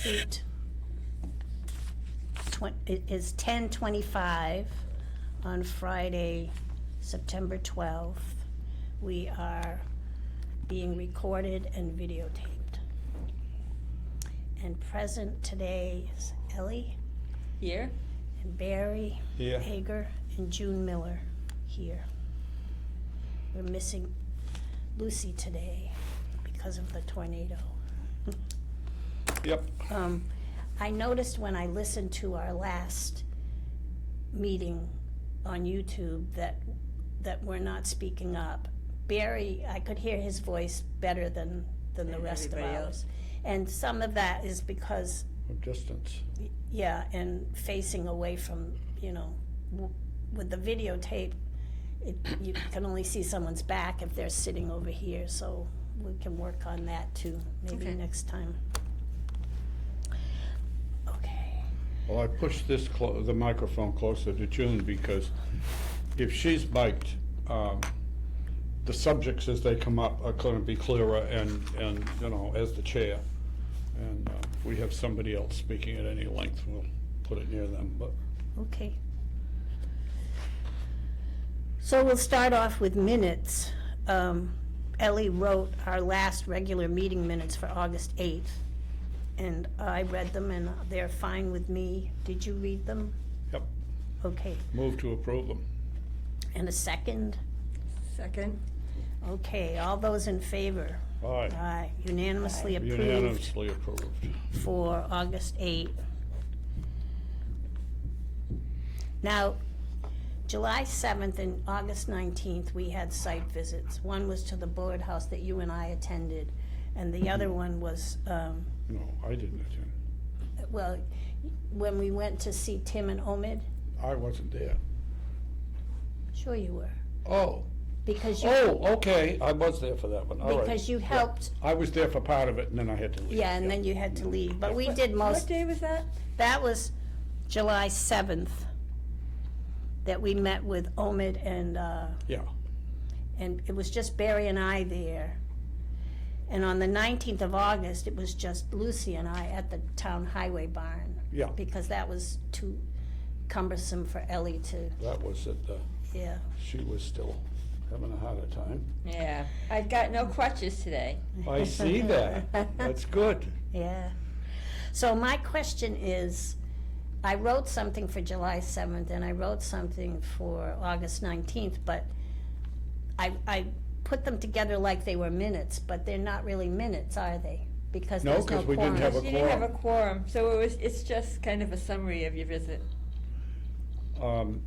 Street. It is 10:25 on Friday, September 12th. We are being recorded and videotaped. And present today is Ellie Here? and Barry Here. Hager and June Miller here. We're missing Lucy today because of the tornado. Yep. I noticed when I listened to our last meeting on YouTube that we're not speaking up. Barry, I could hear his voice better than the Than rest of everybody ours. else. And some of that is because, Of distance. yeah, and facing away from, with the videotape, you can only see someone's back if they're sitting over here, so we can work on that too, maybe Okay. next time. Okay. Well, I pushed this the microphone closer to June because if she's mic'd, the subjects as they come up are going to be clearer and as the chair. And if we have somebody else speaking at any length, we'll put it near them, but. Okay. So we'll start off with minutes. Ellie wrote our last regular meeting minutes for August 8th, and I read them, and they're fine with me. Did you read them? Yep. Okay. Move to approve them. And a second? Second? Okay, all those in favor? Aye. Aye. Unanimously approved Unanimously approved. for August 8th. Now, July 7th and August 19th, we had site visits. One was to the Bullard House that you and I attended, and the other one was, No, I didn't attend. well, when we went to see Tim and Omid. I wasn't there. Sure you were, Oh. because you, Oh, okay, I was there for that one, all right. because you Yeah. helped, I was there for part of it, and then I had to leave. yeah, and then you had to leave, but we did What most. day was that? That was July 7th, that we met with Omid Yeah, and it was just Barry and I there. And on the 19th of August, it was just Lucy and I at the town highway barn. Yeah. Because that was too cumbersome for Ellie to, that was it, yeah. she was still having a harder time. Yeah. I got no crutches today. I see that, that's good. Yeah. So my question is, I wrote something for July 7th and I wrote something for August 19th, but I put them together like they were minutes, but they're not really minutes, are they? Because No, there's no 'cause we didn't have quorum. a You didn't have a quorum. quorum, so it's just kind of a summary of your visit.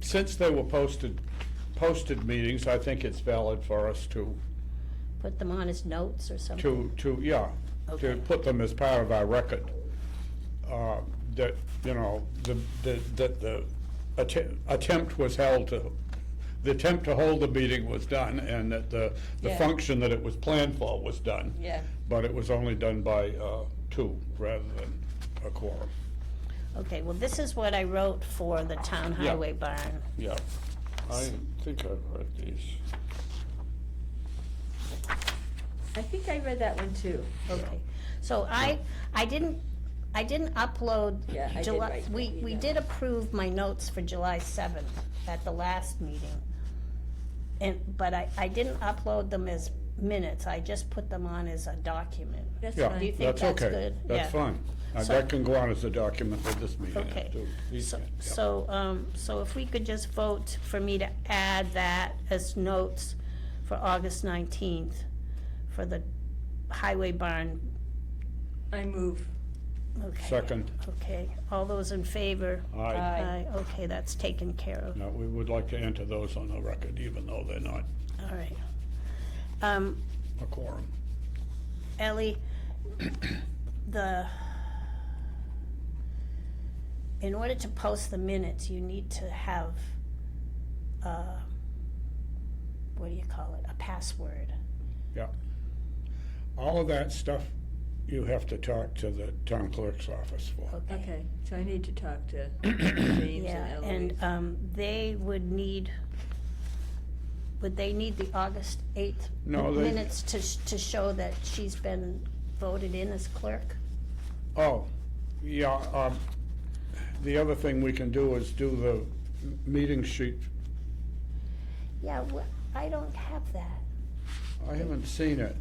Since they were posted meetings, I think it's valid for us to, Put them on as notes or something? to Okay. put them as part of our record. That, the attempt was held to, the attempt to hold the meeting was done, and that the Yeah. function that it was planned for was done. Yeah. But it was only done by two rather than a quorum. Okay, well, this is what I wrote for the town Yeah. highway barn. Yeah, I think I've read these. I think I read that one too. Okay, so I didn't upload Yeah, I did July, write we that. did approve my notes for July 7th at the last meeting. But I didn't upload them as minutes, I just put them on as a document. That's Yeah, fine. Do you think that's okay. good? That's Yeah. fine. So- That can go on as a document for this meeting. Okay, too. These so, can, yeah. so if we could just vote for me to add that as notes for August 19th for the highway barn. I move. Okay. Second. Okay, all those in favor? Aye. Aye. Okay, that's taken care of, No, we would like to enter those on the record, even though they're not all right. a quorum. Ellie, in order to post the minutes, you need to have, what do you call it, a password. Yeah. All of that stuff, you have to talk to the town clerk's office for. Okay, so I need to talk to James Yeah, and Eloise. and they would they need the August 8th No, they- minutes to show that she's been voted in as clerk? Oh, Yeah, the other thing we can do is do the meeting sheet. Yeah, I don't have that. I haven't seen it.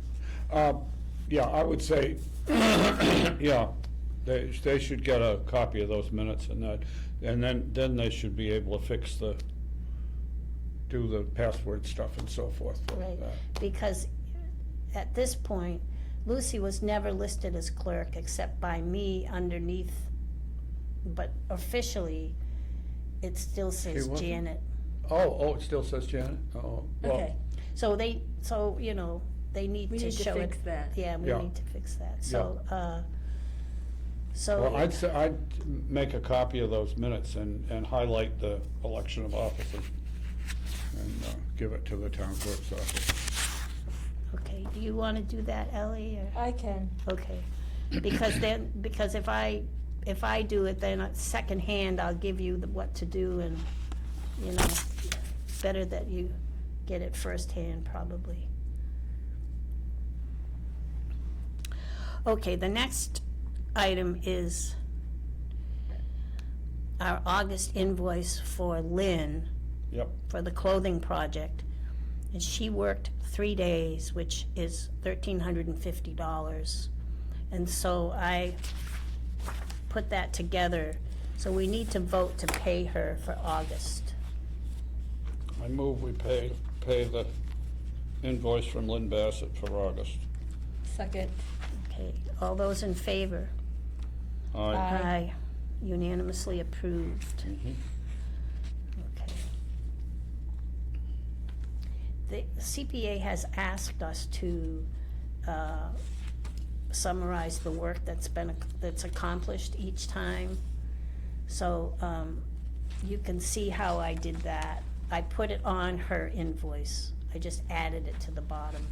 Yeah, I would say, yeah, they should get a copy of those minutes and that, and then they should be able to do the password stuff and so forth. Right, because at this point, Lucy was never listed as clerk except by me underneath, but officially, it still says wasn't? Janet. Oh, it still says Janet? Oh, well, Okay, So they need we to need to show it. fix that. Yeah, we Yeah. need to fix that, well, so, I'd make a copy of those minutes and highlight the election of officers and give it to the town clerk's office. okay, do you wanna do that, Ellie, or? I can. Okay, because if I do it, then secondhand, I'll give you what to do, and, better that you get it firsthand, probably. Okay, the next item is our August invoice for Lynn Yep, for the clothing project. And she worked 3 days, which is $1,350. And so I put that together. So we need to vote to pay her for August. I move we pay the invoice from Lynn Bassett for August. Second. Okay, all those in favor? Aye. Aye. Unanimously approved. Mhm. Okay. The CPA has asked us to summarize the work that's accomplished each time. So you can see how I did that. I put it on her invoice. I just added it to the bottom.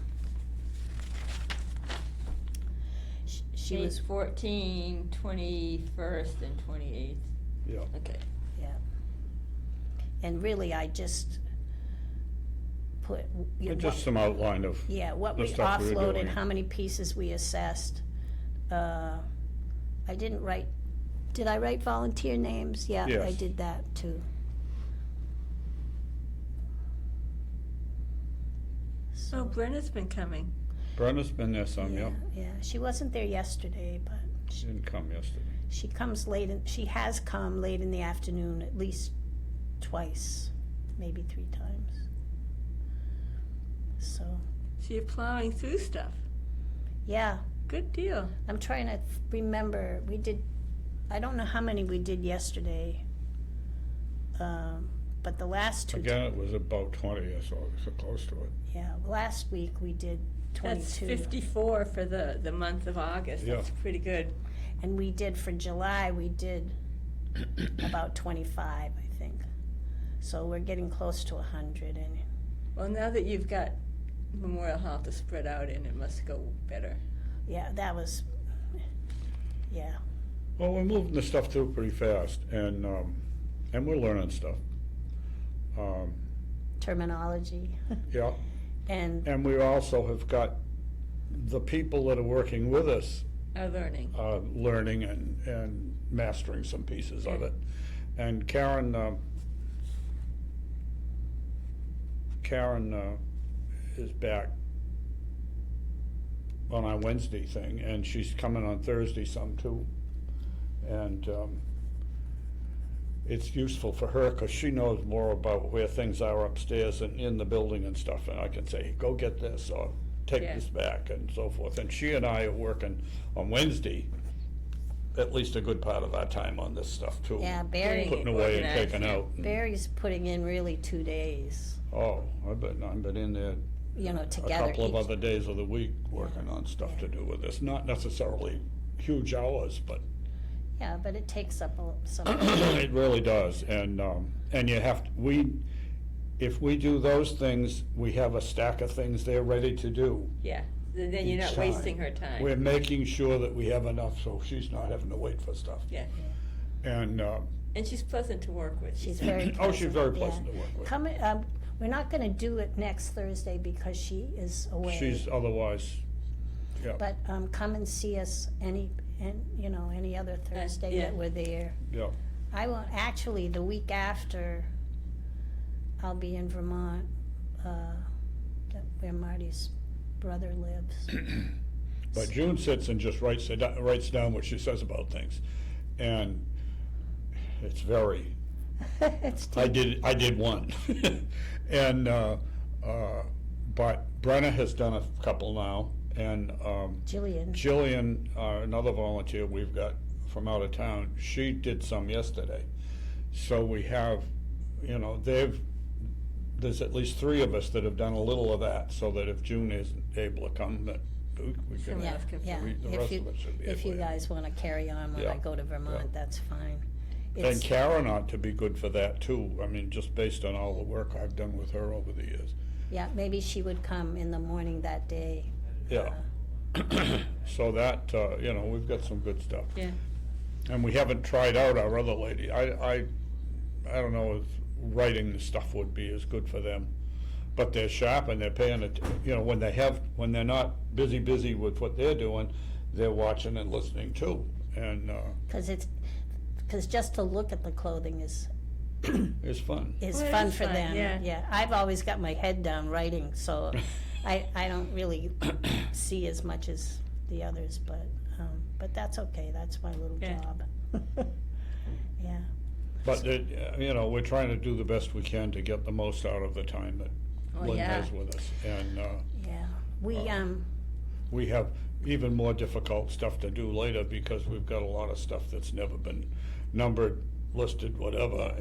She Dates was, 14, 21st, and 28th. Yeah. Okay. yeah. And really, I just put. Just some outline of, Yeah, what the we stuff we were offloaded, doing. how many pieces we assessed. I didn't write, did I write volunteer names? Yeah, I Yes. did that too. Oh, So, Brenna's been coming. Brenda's been there some, yeah. yeah, she wasn't there yesterday, but She didn't come yesterday. she comes she has come late in the afternoon at least twice, maybe 3 times. So, So you're plowing through stuff. yeah, Good deal. I'm trying to remember, I don't know how many we did yesterday. But the last 2 Again, it was about 20 or so close to it. Yeah, last week we did 22. That's 54 for the month of August. Yeah. That's pretty good. And we did, for July, we did about 25, I think. So we're getting close to 100, and, Well, now that you've got Memorial Hall to spread out in, it must go better. yeah, that was, yeah. Well, we're moving the stuff through pretty fast, and we're learning stuff. Terminology. Yeah, And, and we also have got the people that are working with us Our learning. learning and mastering some pieces of Yeah. it. And Karen is back on our Wednesday thing, and she's coming on Thursday some too. And it's useful for her because she knows more about where things are upstairs and in the building and stuff, and I can say, go get this, or take Yeah. this back, and so forth. And she and I are working on Wednesday, at least a good part of our time on this stuff too. yeah, Barry, Putting away and Organized, taking yeah. out. and- Barry's putting in really 2 days, Oh, I've been in there a together. couple of each- other days of the week working on stuff to do with this. Not necessarily huge hours, but Yeah, but it takes up some. it really does. And you have, if we do those things, we have a stack of things there ready to do. Yeah. Then you're Each not time. wasting her time. We're making sure that we have enough so she's not having to wait for stuff. Yeah. And, And she's pleasant to work with. She's very pleasant. oh, she's very yeah. pleasant to work with. Come, we're not gonna do it next Thursday because she is away. She's otherwise, yeah. But, come and see us any other other Thursday yeah. that we're there. Yeah, I will, actually, the week after, I'll be in Vermont, where Marty's brother lives. but June sits and just writes down what she says about things, and it's very, It's I did one. And, but Brenna has done a couple now, and, Jillian. Jillian, another volunteer we've got from out of town, she did some yesterday. So we have, you know, there's at least 3 of us that have done a little of that, so that if June isn't able to come, that we can, Someone Yeah, else can yeah. the If rest you- of us should be able to. If you guys wanna carry on when Yeah, I go to yeah. Vermont, that's fine. And It's, Karen ought to be good for that too, I mean, just based on all the work I've done with her over the years. yeah, maybe she would come in the morning that day. Yeah. So that, you know, we've got some good stuff. Yeah, And we haven't tried out our other lady. I don't know if writing the stuff would be as good for them. But they're sharp and they're paying it, you know, when they're not busy with what they're doing, they're watching and listening too. And, Cause just to look at the clothing is it's fun. Well, it fun is for fun, them. yeah. I've always got my head down writing, so I don't really see as much as the others, but that's okay, that's my little Yeah. job. Yeah, But, you know, we're trying to do the best we can to get the most out of the time that Oh, Lynn yeah. has with us. And, yeah. we have even more difficult stuff to do later because we've got a lot of stuff that's never been numbered, listed, whatever,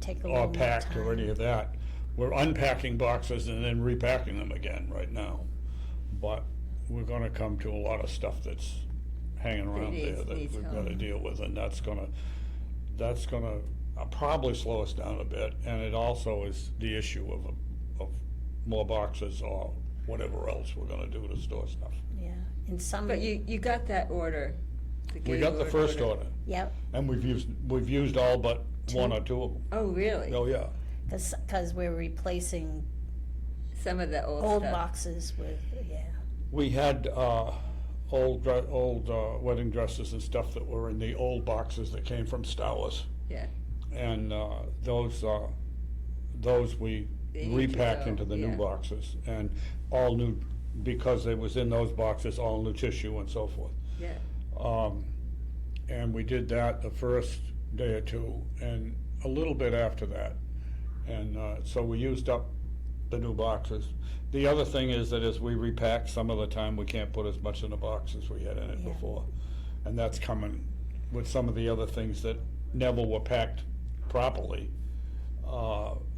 take a or little more packed or time. any of that. We're unpacking boxes and then repacking them again right now. But we're gonna come to a lot of stuff that's hanging around there that needs we've gotta help. deal with, and that's gonna probably slow us down a bit. And it also is the issue of more boxes or whatever else we're gonna do to store stuff. Yeah, in some, but you got that order. We got the first order, yep, and we've used all but 1 or 2 of them. Oh, really? Oh, yeah. cause we're replacing Some of the old old stuff. boxes with, yeah, We had old wedding dresses and stuff that were in the old boxes that came from Stowers. Yeah, And those we They need to repacked go, into the new yeah. boxes. And all new, because it was in those boxes, all new tissue and so forth. yeah. And we did that the first day or 2, and a little bit after that. And so we used up the new boxes. The other thing is that as we repack, some of the time we can't put as much in the box as we had in it Yeah. before. And that's coming with some of the other things that never were packed properly.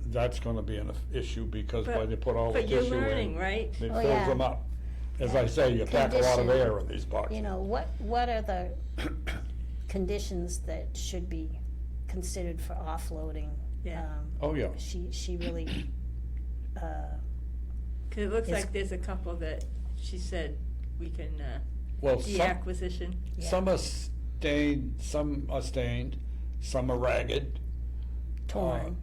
That's gonna be an issue because But- when they put all the But you're tissue learning, in, right? it Oh, fills yeah. them up. As I say, you pack a lot of Condition. air in these boxes. you know, what are the conditions that should be considered for offloading? Yeah. Oh, yeah. She really, 'Cause it looks Is- like there's a couple that she said we can, Well, some, de-acquisition. Yeah. some are stained, some are ragged. torn,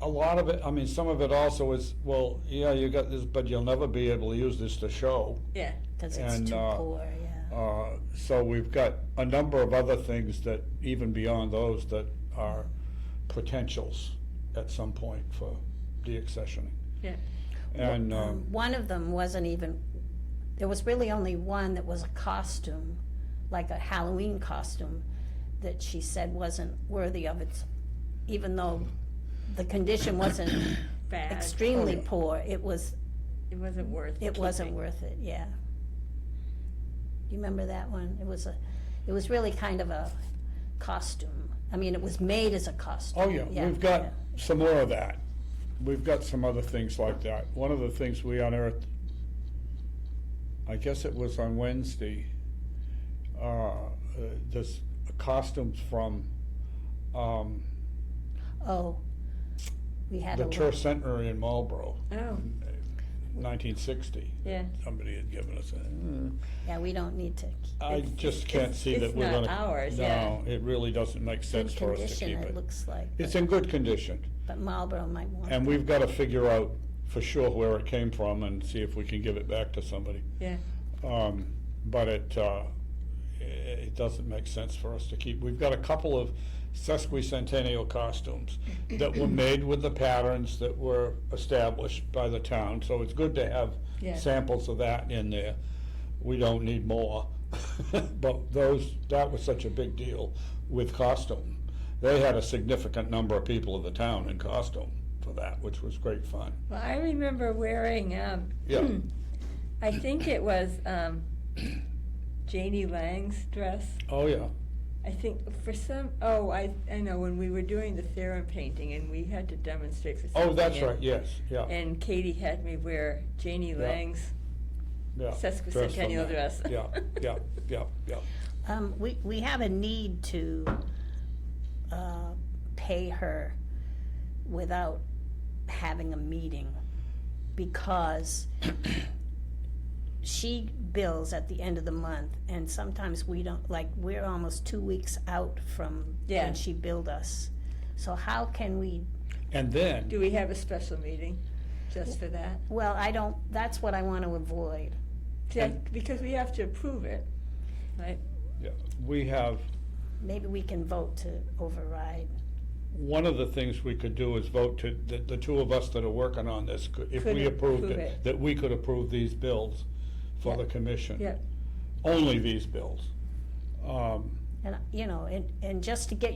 A lot of it, I mean, some of it also is, well, yeah, you got this, but you'll never be able to use this to show. Yeah, cause it's and, too poor, yeah. So we've got a number of other things that, even beyond those, that are potentials at some point for deaccessioning. yeah. And, One of them wasn't even, there was really only one that was a costume, like a Halloween costume, that she said wasn't worthy of its, even though the condition wasn't Bad. extremely Oh, yeah. poor, it wasn't keeping. worth it, yeah. You remember that one? It was really kind of a costume. I mean, it was made as a costume. oh, yeah, we've yeah. got some more of that. We've got some other things like that. One of the things we unearthed, I guess it was on Wednesday, this costumes from Oh, we had a the lot. Turf Centenary in Marlboro, Oh, 1960. yeah. Somebody had given us a. Yeah, we don't need to. I it's- just can't see that it's we're not gonna. ours, yeah. No, it really doesn't make sense Good for us to condition, keep it it. looks like, It's in good condition, but Marlboro might want. and we've gotta figure out for sure where it came from and see if we can give it back to somebody. Yeah, But it, it doesn't make sense for us to keep. We've got a couple of sesquicentennial costumes that were made with the patterns that were established by the town, so it's good to have Yeah. samples of that in there. We don't need more, but that was such a big deal with costume. They had a significant number of people in the town in costume for that, which was great fun. Well, I remember wearing, Yeah. I think it was Janie Lang's dress. Oh, yeah. I think for some, I know, when we were doing the Theron painting and we had to demonstrate for something. Oh, that's and- right, yes, yeah, And Katie had me wear Janie Yeah. Lang's yeah. sesquicentennial dress. Yeah, yeah, yeah, yeah. We have a need to pay her without having a meeting, because she bills at the end of the month, and sometimes we don't, like, we're almost 2 weeks out from Yeah. when she billed us. So how can we, And then, Do we have a special meeting just for that? well, I don't, that's what I want to avoid. Because we have to approve it, right? yeah, we have, Maybe we can vote to override. one of the things we could do is vote to, the two of us that are working on this, if Could we approved approve it, it. that we could approve these bills for the Yeah. commission. Yeah. Only these bills. And, you know, and just to get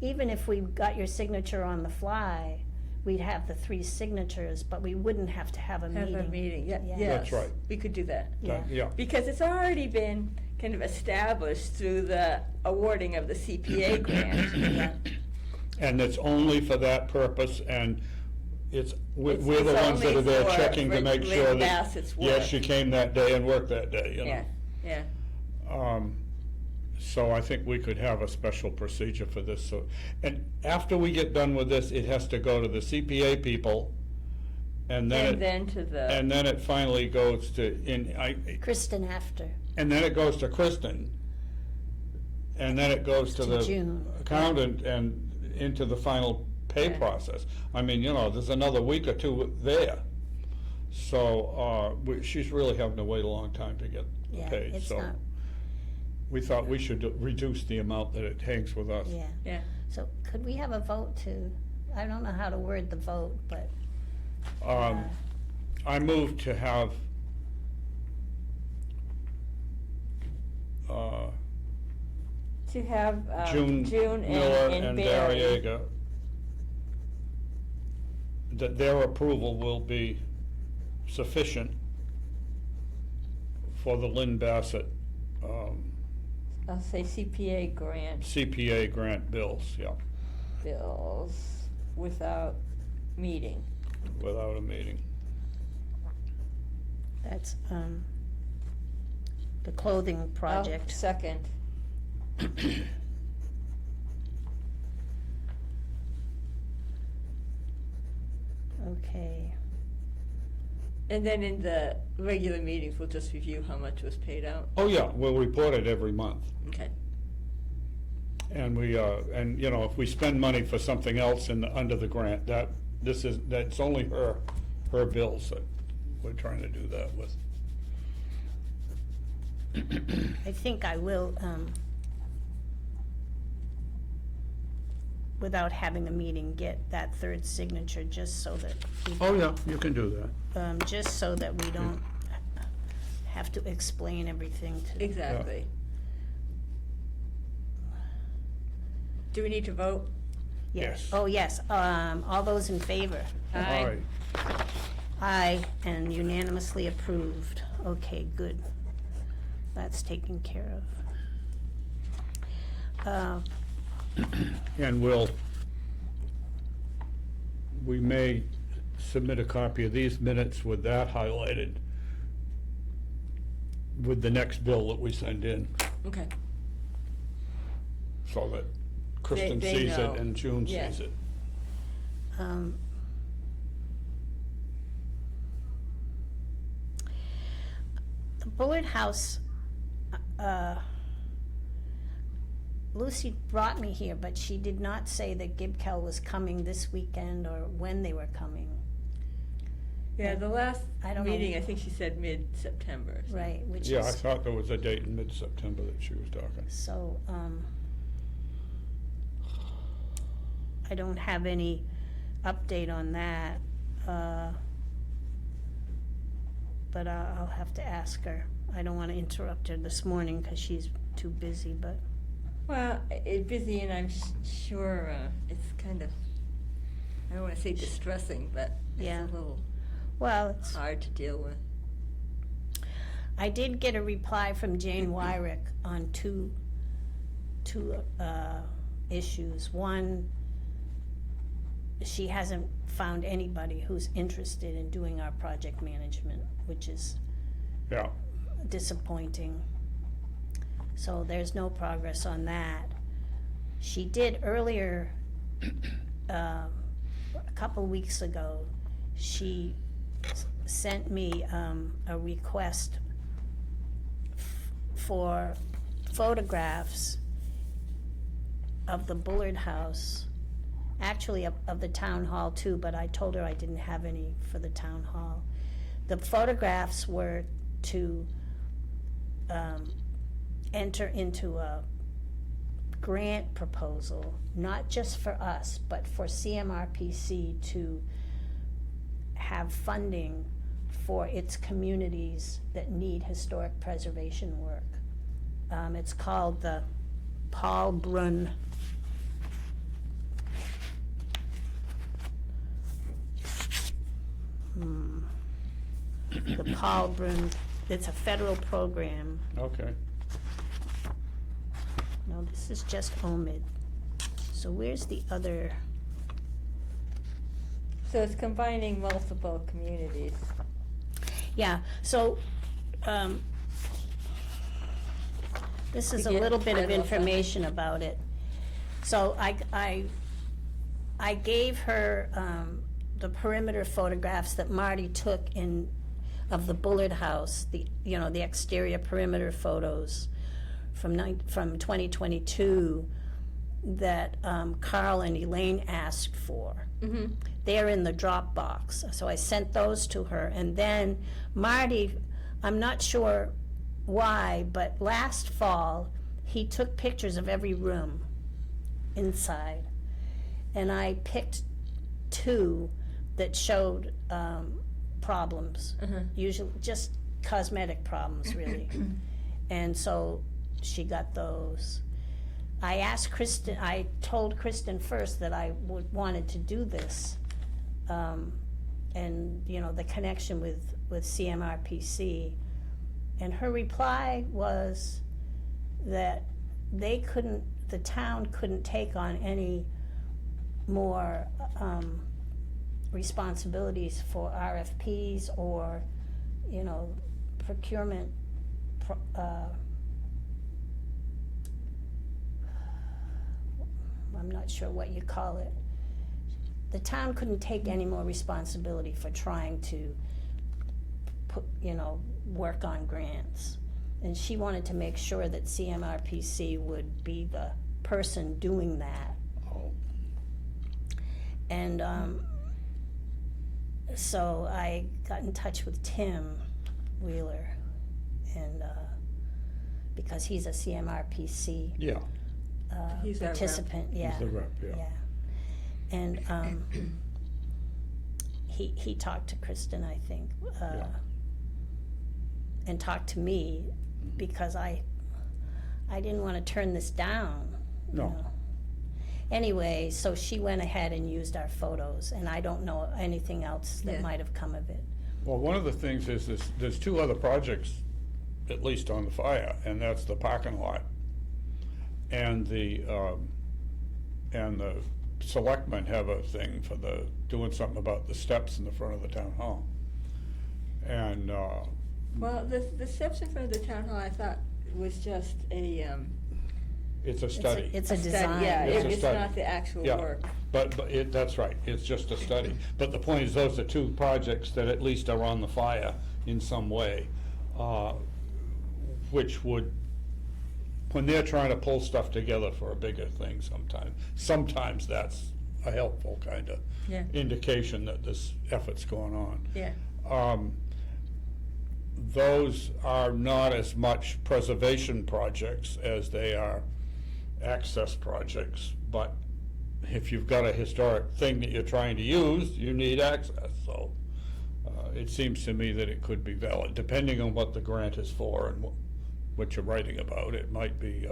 even if we got your signature on the fly, we'd have the 3 signatures, but we wouldn't have to have a Have meeting. a meeting, Yeah. yes. That's right. We could do that. Yeah. Yeah, Because it's already been kind of established through the awarding of the CPA grant. Yeah. and it's only for that purpose, and we're It's- the it's ones that are only there for checking to make Lynn sure that, Bassett's yes, work. she came that day and worked that day, you know? Yeah, yeah. So I think we could have a special procedure for this, so, and after we get done with this, it has to go to the CPA people, and then And then to the, and then it finally goes to, Kristen after. and then it goes to Kristen, and then it goes to To the June. accountant and into the final pay Yeah. process. I mean, you know, there's another week or two there. So, she's really having to wait a long time to get Yeah, paid, it's so not, we thought we should reduce the amount that it hangs with us. yeah. yeah. So could we have a vote to, I don't know how to word the vote, but, I move to have, To have June June Miller and and Barry. Darriega, that their approval will be sufficient for the Lynn Bassett I'll say CPA grant CPA grant bills, yeah, bills without meeting. without a meeting. that's, the clothing I'll project. second. Okay, And then in the regular meetings, we'll just review how much was paid out. Oh, yeah, we'll report it every month. Okay. And and, you know, if we spend money for something else under the grant, that's only her bills that we're trying to do that with. I think I will, without having a meeting, get that 3rd signature, just so that, Oh, yeah, you can do that. just so that we don't have to explain everything to. Exactly. Do we need to vote? Yes. Oh, yes, all those in favor? All Aye. right. Aye, and unanimously approved. Okay, good. That's taken care of. And we may submit a copy of these minutes with that highlighted with the next bill that we send in, Okay. so that Kristen They sees know. it and June Yeah. sees it. The Bullard House, Lucy brought me here, but she did not say that Gibkel was coming this weekend or when they were coming. Yeah, the last I don't know. meeting, I think she said mid-September. so. Right, which Yeah, I is, thought there was a date in mid-September that she was talking. so, I don't have any update on that, but I'll have to ask her. I don't wanna interrupt her this morning, cause she's too busy, but, Well, it's busy, and I'm sure it's kind of, I don't want to say distressing, but it's Yeah. a little well, it's, hard to deal with. I did get a reply from Jane Wyrick on two issues. One, she hasn't found anybody who's interested in doing our project management, which is Yeah, disappointing. So there's no progress on that. She did earlier, a couple weeks ago, she sent me a request for photographs of the Bullard House, actually of the town hall too, but I told her I didn't have any for the town hall. The photographs were to enter into a grant proposal, not just for us, but for CMRPC to have funding for its communities that need historic preservation work. It's called the Paul Brunn the Paul Brunn, it's a federal program. okay. No, this is just OMID. So where's the other? So it's combining multiple communities. Yeah, so, this is a To get little bit of federal funding. information about it. So I gave her, the perimeter photographs that Marty took of the Bullard House, the exterior perimeter photos from 2022 that Carl and Elaine asked for. Mm-hmm. They're in the Dropbox. So I sent those to her. And then Marty, I'm not sure why, but last fall, he took pictures of every room inside. And I picked two that showed problems, usually just cosmetic problems, really. And so she got those. I asked Kristen, I told Kristen first that I wanted to do this. And, the connection with CMRPC. And her reply was that the town couldn't take on any more responsibilities for RFPs or, procurement, I'm not sure what you call it. The town couldn't take any more responsibility for trying to work on grants. And she wanted to make sure that CMRPC would be the person doing that. Oh, And so I got in touch with Tim Wheeler, and because he's a CMRPC yeah, He's our rep. participant, yeah. he's the rep, yeah. And he talked to Kristen, I think, Yeah. and talked to me because I didn't want to turn this down. you No. know. Anyway, so she went ahead and used our photos, and I don't know anything else that Yeah. might have come of it. Well, one of the things is there's two other projects, at least on the fire, and that's the parking lot. And the selectmen have a thing for doing something about the steps in the front of the town hall. And, Well, the steps in front of the town hall, I thought was just a it's a study. It's a study. design. Yeah, It's a it's study. not the actual Yeah. work. But that's right, it's just a study. But the point is, those are two projects that at least are on the fire in some way, which would, when they're trying to pull stuff together for a bigger thing sometimes that's a helpful kind of Yeah. indication that this effort's going on. Yeah. those are not as much preservation projects as they are access projects, but if you've got a historic thing that you're trying to use, you need access, so it seems to me that it could be valid, depending on what the grant is for and what you're writing about. It might be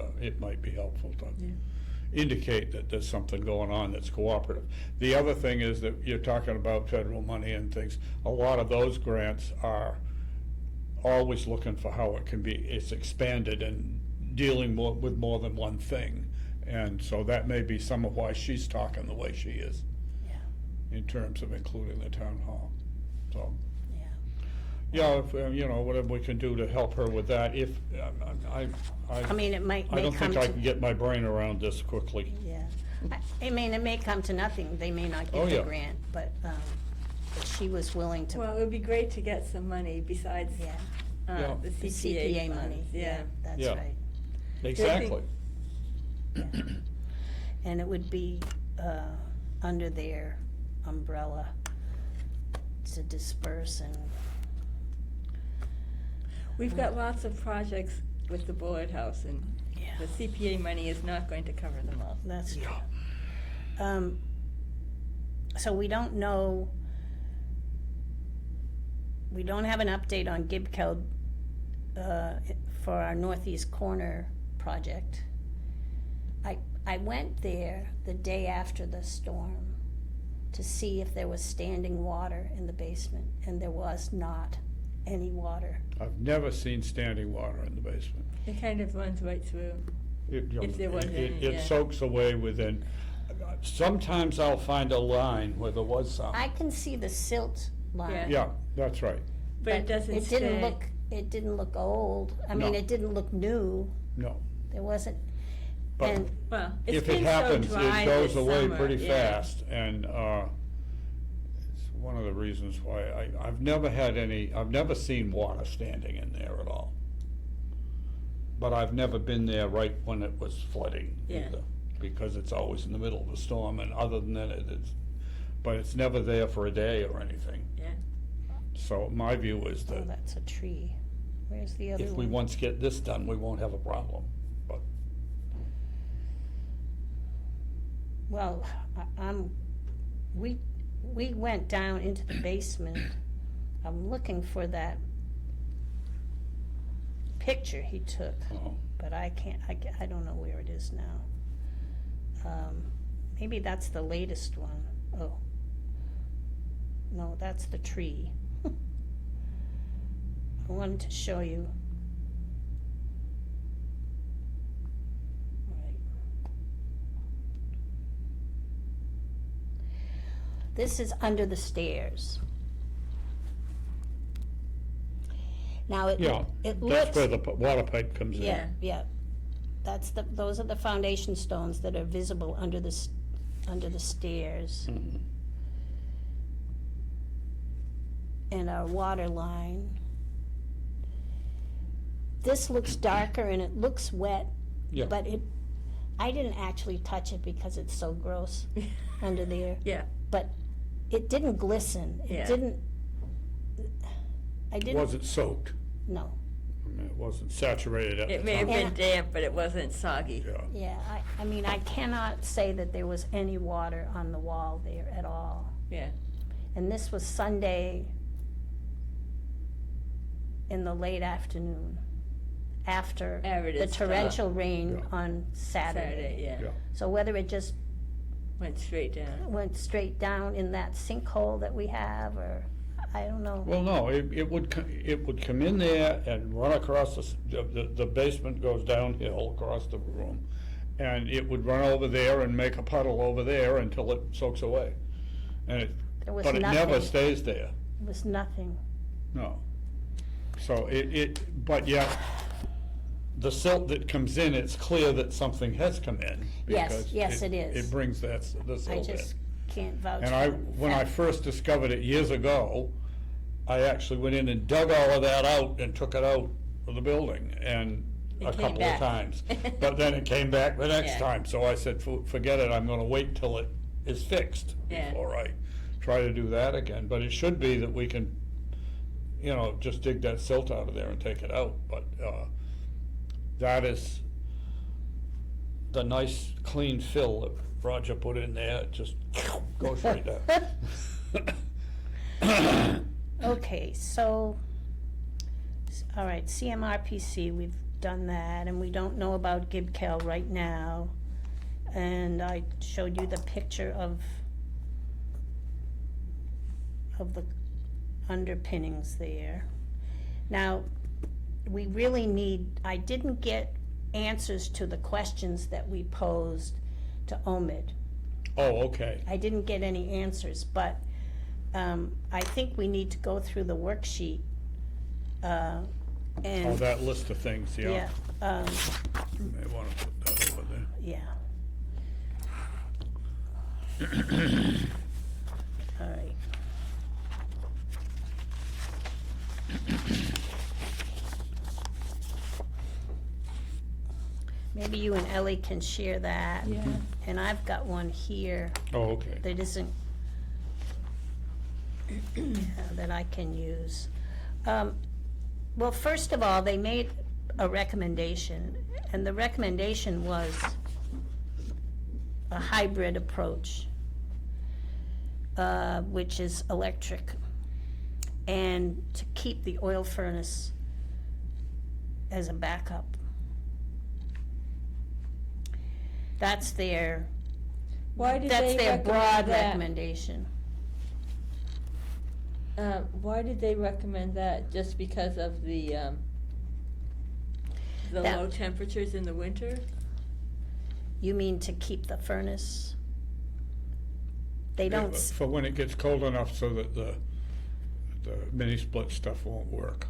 helpful to indicate that there's something going on that's cooperative. The other thing is that you're talking about federal money and things. A lot of those grants are always looking for how it's expanded and dealing with more than one thing. And so that may be some of why she's talking the way she is in terms of including the town hall. So, if, whatever we can do to help her with that, if, I mean, it may I don't come think I to, can get my brain around this quickly. I mean, it may come to nothing, they may not Oh, get the yeah. grant, but she was willing to, Well, it would be great to get some money besides Yeah. Yeah. The the CPA CPA money, funds, yeah, that's Yeah. right. Exactly. And it would be under their umbrella to disperse and, We've got lots of projects with the Bullard House, and yeah, the CPA money is not going to cover them all. that's true. So we don't know, we don't have an update on Gibco for our northeast corner project. I went there the day after the storm to see if there was standing water in the basement, and there was not any water. I've never seen standing water in the basement. It kind of runs right through. If there was any, It yeah. soaks away within, sometimes I'll find a line where there was some. I can see the silt line. Yeah. Yeah, that's right. But it doesn't It didn't stay. look, it didn't look old. I mean, No. it didn't look new. No. There wasn't, But and, Well, it's if been it so happens, dry it goes this away summer, pretty yeah. fast, and it's one of the reasons why I've never seen water standing in there at all. But I've never been there right when it was flooding Yeah. either, because it's always in the middle of a storm, and other than that, but it's never there for a day or anything. Yeah. So my view is oh, that that's a tree. Where's the other if we one? once get this done, we won't have a problem, but. Well, we went down into the basement. I'm looking for that picture he took, but I can't, I don't know where it is now. Maybe that's the latest one. Oh. No, that's the tree. I wanted to show you. Right. This is under the stairs. Now, it Yeah, looks. that's where the water pipe comes in. Yeah. That's those are the foundation stones that are visible under the stairs. Mhm. And our water line. This looks darker and it looks wet, Yeah. but I didn't actually touch it because it's so gross under there. Yeah. But it didn't glisten. Yeah. I didn't. Was it soaked? No. I mean, it wasn't saturated at the It may have time. been damp, but it wasn't soggy. Yeah. Yeah, I mean, I cannot say that there was any water on the wall there at all. Yeah. And this was Sunday in the late afternoon, after After the it torrential rain Yeah. on Saturday. Saturday, yeah. Yeah. So whether it just Went straight down. went straight down in that sinkhole that we have, or, I don't know. Well, no, it would come in there and run across the basement goes downhill across the room, and it would run over there and make a puddle over there until it soaks away. And There was but it never nothing. stays there, It was nothing. no. So but yet, the silt that comes in, it's clear that something has come in. Yes, because yes, it is. It brings the I silt in. just can't vouch And for when I that. first discovered it years ago, I actually went in and dug all of that out and took it out of the building, and It a came couple back. of times. But then it came back the next Yeah. time, so I said, forget it, I'm gonna wait till it is fixed Yeah. before I try to do that again. But it should be that we can you know, just dig that silt out of there and take it out, but, that is the nice clean fill that Roger put in there, it just goes right down. Okay, so, all right, CMRPC, we've done that, and we don't know about Gibkel right now. And I showed you the picture of the underpinnings there. Now, we really need, I didn't get answers to the questions that we posed to OMID. Oh, okay, I didn't get any answers, but I think we need to go through the worksheet. oh, And, that list of things, yeah, yeah, you may wanna put that over there. yeah. All right. Maybe you and Ellie can share that. Yeah. And I've got one here Oh, okay, that isn't, that I can use. Well, first of all, they made a recommendation, and the recommendation was a hybrid approach, which is electric, and to keep the oil furnace as a backup. That's their, Why did that's they their broad recommend that? recommendation. Why did they recommend that? Just because of the That- low temperatures in the winter? You mean to keep the furnace? They don't, for when it gets cold enough so that the mini split stuff won't work.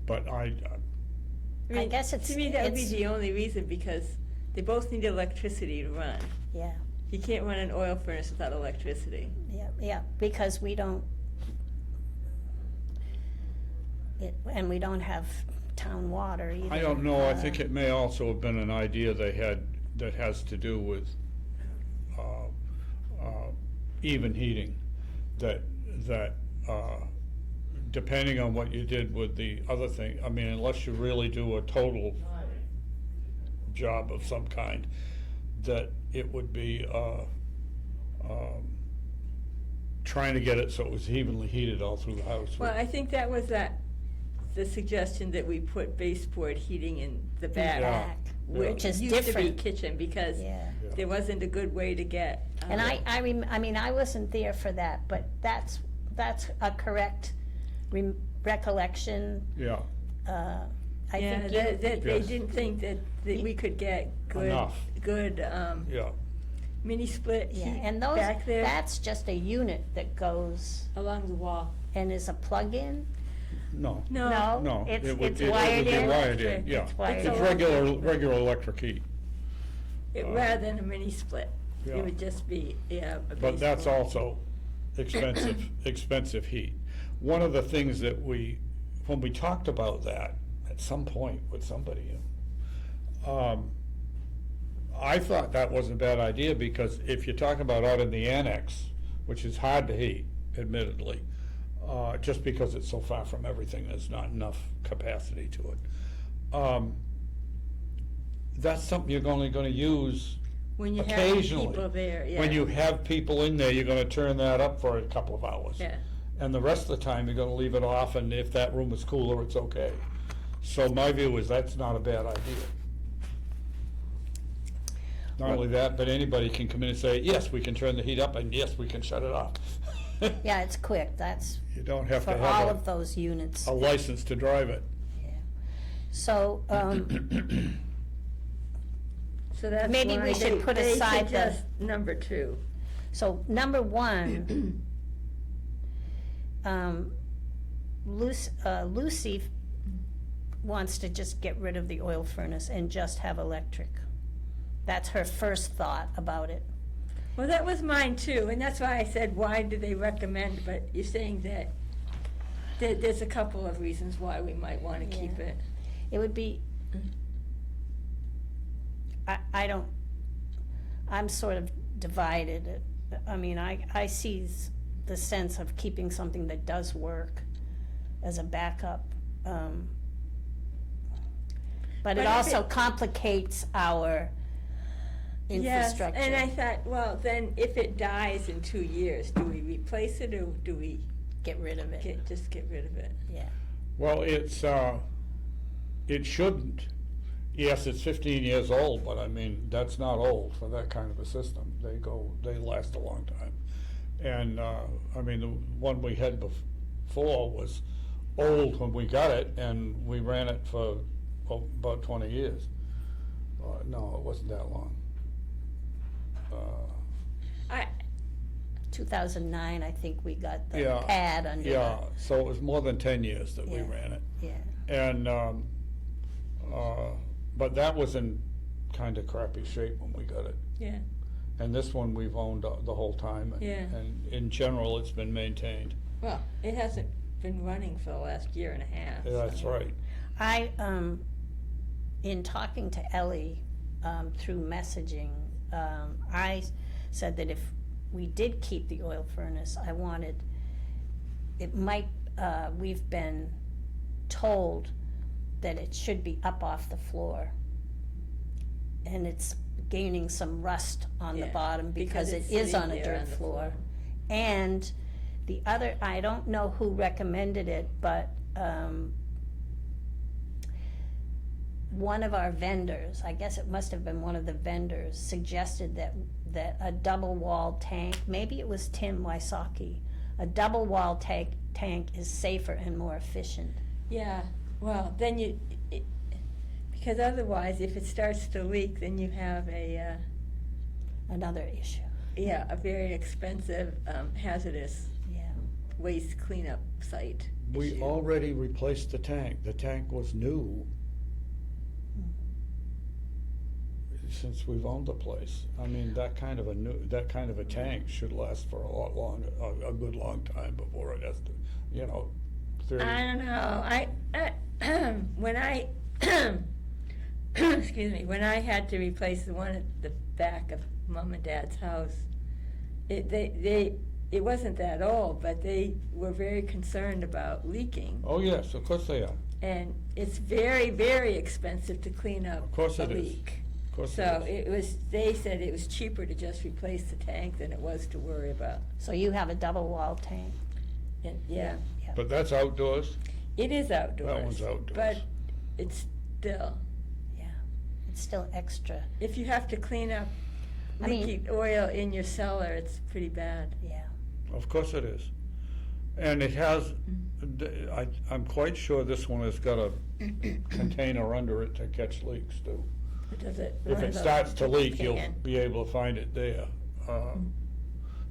But I guess it's- To me, that would be it's- the only reason, because they both need electricity to run. yeah, You can't run an oil furnace without electricity. yeah, because we don't, and we don't have town water either. I don't know, I think it may also have been an idea they had that has to do with even heating, that depending on what you did with the other thing, I mean, unless you really do a total job of some kind, that it would be trying to get it so it was evenly heated all through the house. Well, I think that was the suggestion that we put baseboard heating in the back. Back, which is Used to different. be kitchen, because Yeah. there wasn't a good way to get. And I mean, I wasn't there for that, but that's a correct recollection. Yeah, I Yeah, think that they Yes. didn't think that we could get good, Enough. good yeah. mini split yeah, heat and those, back there that's just a unit that goes along the wall. and is a plug-in? No. No, No, it's it would, it's it would wired be in. wired in, yeah. It's wired It's in. regular electric heat, Rather than a mini split, Yeah. it would just be, yeah, a but that's baseboard. also expensive heat. One of the things that when we talked about that at some point with somebody, I thought that wasn't a bad idea, because if you're talking about out in the annex, which is hard to heat, admittedly, just because it's so far from everything, there's not enough capacity to it. That's something you're only gonna use When you have occasionally. people there, yeah. when you have people in there, you're gonna turn that up for a couple of hours. Yeah. And the rest of the time, you're gonna leave it off, and if that room is cooler, it's okay. So my view is that's not a bad idea. Not only that, but anybody can come in and say, yes, we can turn the heat up, and yes, we can shut it off. Yeah, it's quick, that's You don't have for to all have of those units. a license to drive it. Yeah. So, So that's Maybe why we should put they aside the- suggest number 2. so number one, Lucy wants to just get rid of the oil furnace and just have electric. That's her first thought about it. Well, that was mine too, and that's why I said, why do they recommend, but you're saying that there's a couple of reasons why we might want to keep Yeah. it. It would be, I don't, I'm sort of divided. I mean, I see the sense of keeping something that does work as a backup. But it But if also it- complicates our infrastructure. Yes, and I thought, well, then if it dies in 2 years, do we replace it or do we Get rid of it, just get rid of it? yeah. Well, it shouldn't. Yes, it's 15 years old, but I mean, that's not old for that kind of a system. They last a long time. And, I mean, the one we had before was old when we got it, and we ran it for about 20 years. No, it wasn't that long. I, 2009, I think we got the Yeah, pad under Yeah, so it was more than 10 years that we Yeah. ran it. Yeah, And, but that was in kind of crappy shape when we got it. yeah, And this one we've owned the whole time. Yeah. And in general, it's been maintained. well, it hasn't been running for the last year and a half. That's so- right. I, in talking to Ellie, through messaging, I said that if we did keep the oil furnace, I wanted, it might, we've been told that it should be up off the floor. And it's gaining some rust on the Yeah, bottom because it it's is sitting on a there dirt on the floor. And the other, I don't know who recommended it, but one of our vendors, I guess it must have been one of the vendors, suggested that a double-walled tank, maybe it was Tim Wysocki, a double-walled tank is safer and more efficient. Yeah, well, then because otherwise, if it starts to leak, then you have Another issue, a very expensive hazardous yeah. waste cleanup site. We issue. already replaced the tank. The tank was new since we've owned the place. I mean, that kind of a tank should last for a lot longer, a good long time before it has to, 30. I don't know. When I excuse me, when I had to replace the one at the back of Mom and Dad's house, it wasn't that old, but they were very concerned about leaking, Oh, yes, of course they are. and it's very, very expensive to clean up Of course a it is. leak. Of course So it is. they said it was cheaper to just replace the tank than it was to worry about. So you have a double-walled tank? And yeah, But that's outdoors. it is outdoors. one's outdoors. But it's still, Yeah, it's still extra, if you have to clean up I mean- leaking oil in your cellar, it's pretty bad. yeah. Of course it is. And it has, I'm quite sure this one has got a container under it to catch leaks too. Does it? If it runs starts off to the leak, you'll can. be able to find it there.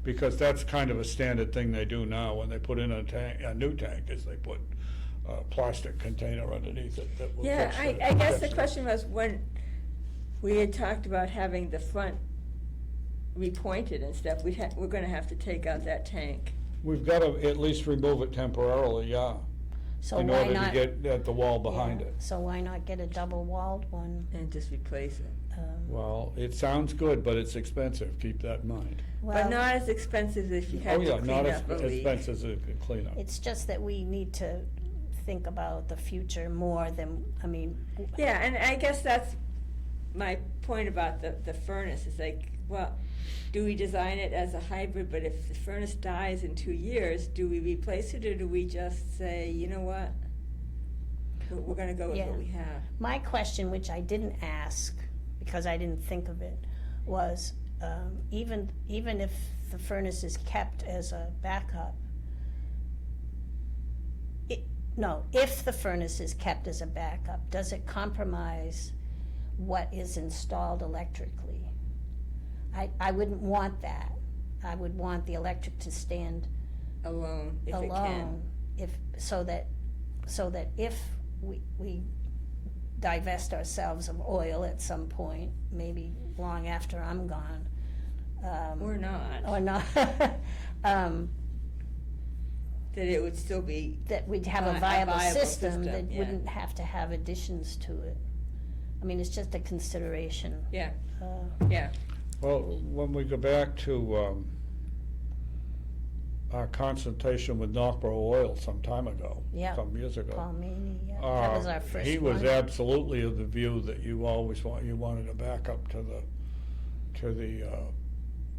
Because that's kind of a standard thing they do now when they put in a new tank, is they put a plastic container underneath it that will Yeah, catch I guess the catch question was when we had talked about having the front repointed and stuff, we're gonna have to take out that tank. We've got to at least remove it temporarily, yeah, So in why order to not? get at the wall behind yeah, it. So why not get a double-walled one? And just replace it. Well, it sounds good, but it's expensive, keep that in mind. But Well, not as expensive as if you Oh, had to yeah, clean not as up a leak. expensive as a cleanup. it's just that we need to think about the future more than, I mean, Yeah, and I guess that's my point about the furnace, is like, well, do we design it as a hybrid, but if the furnace dies in 2 years, do we replace it, or do we just say, you know what? We're gonna go with Yeah. what we have. my question, which I didn't ask, because I didn't think of it, was, even if the furnace is kept as a backup, if the furnace is kept as a backup, does it compromise what is installed electrically? I wouldn't want that. I would want the electric to stand Alone, if it can. alone, so that if we divest ourselves of oil at some point, maybe long after I'm gone, Or not, or not, that it would still be, that we'd have A a viable viable system that system, yeah. wouldn't have to have additions to it. I mean, it's just a consideration. yeah, Uh, yeah. Well, when we go back to our consultation with Northborough Oil some time ago, Yeah. some years ago. Paul Meany, yeah, that was our first one. He was absolutely of the view that you wanted to back up to the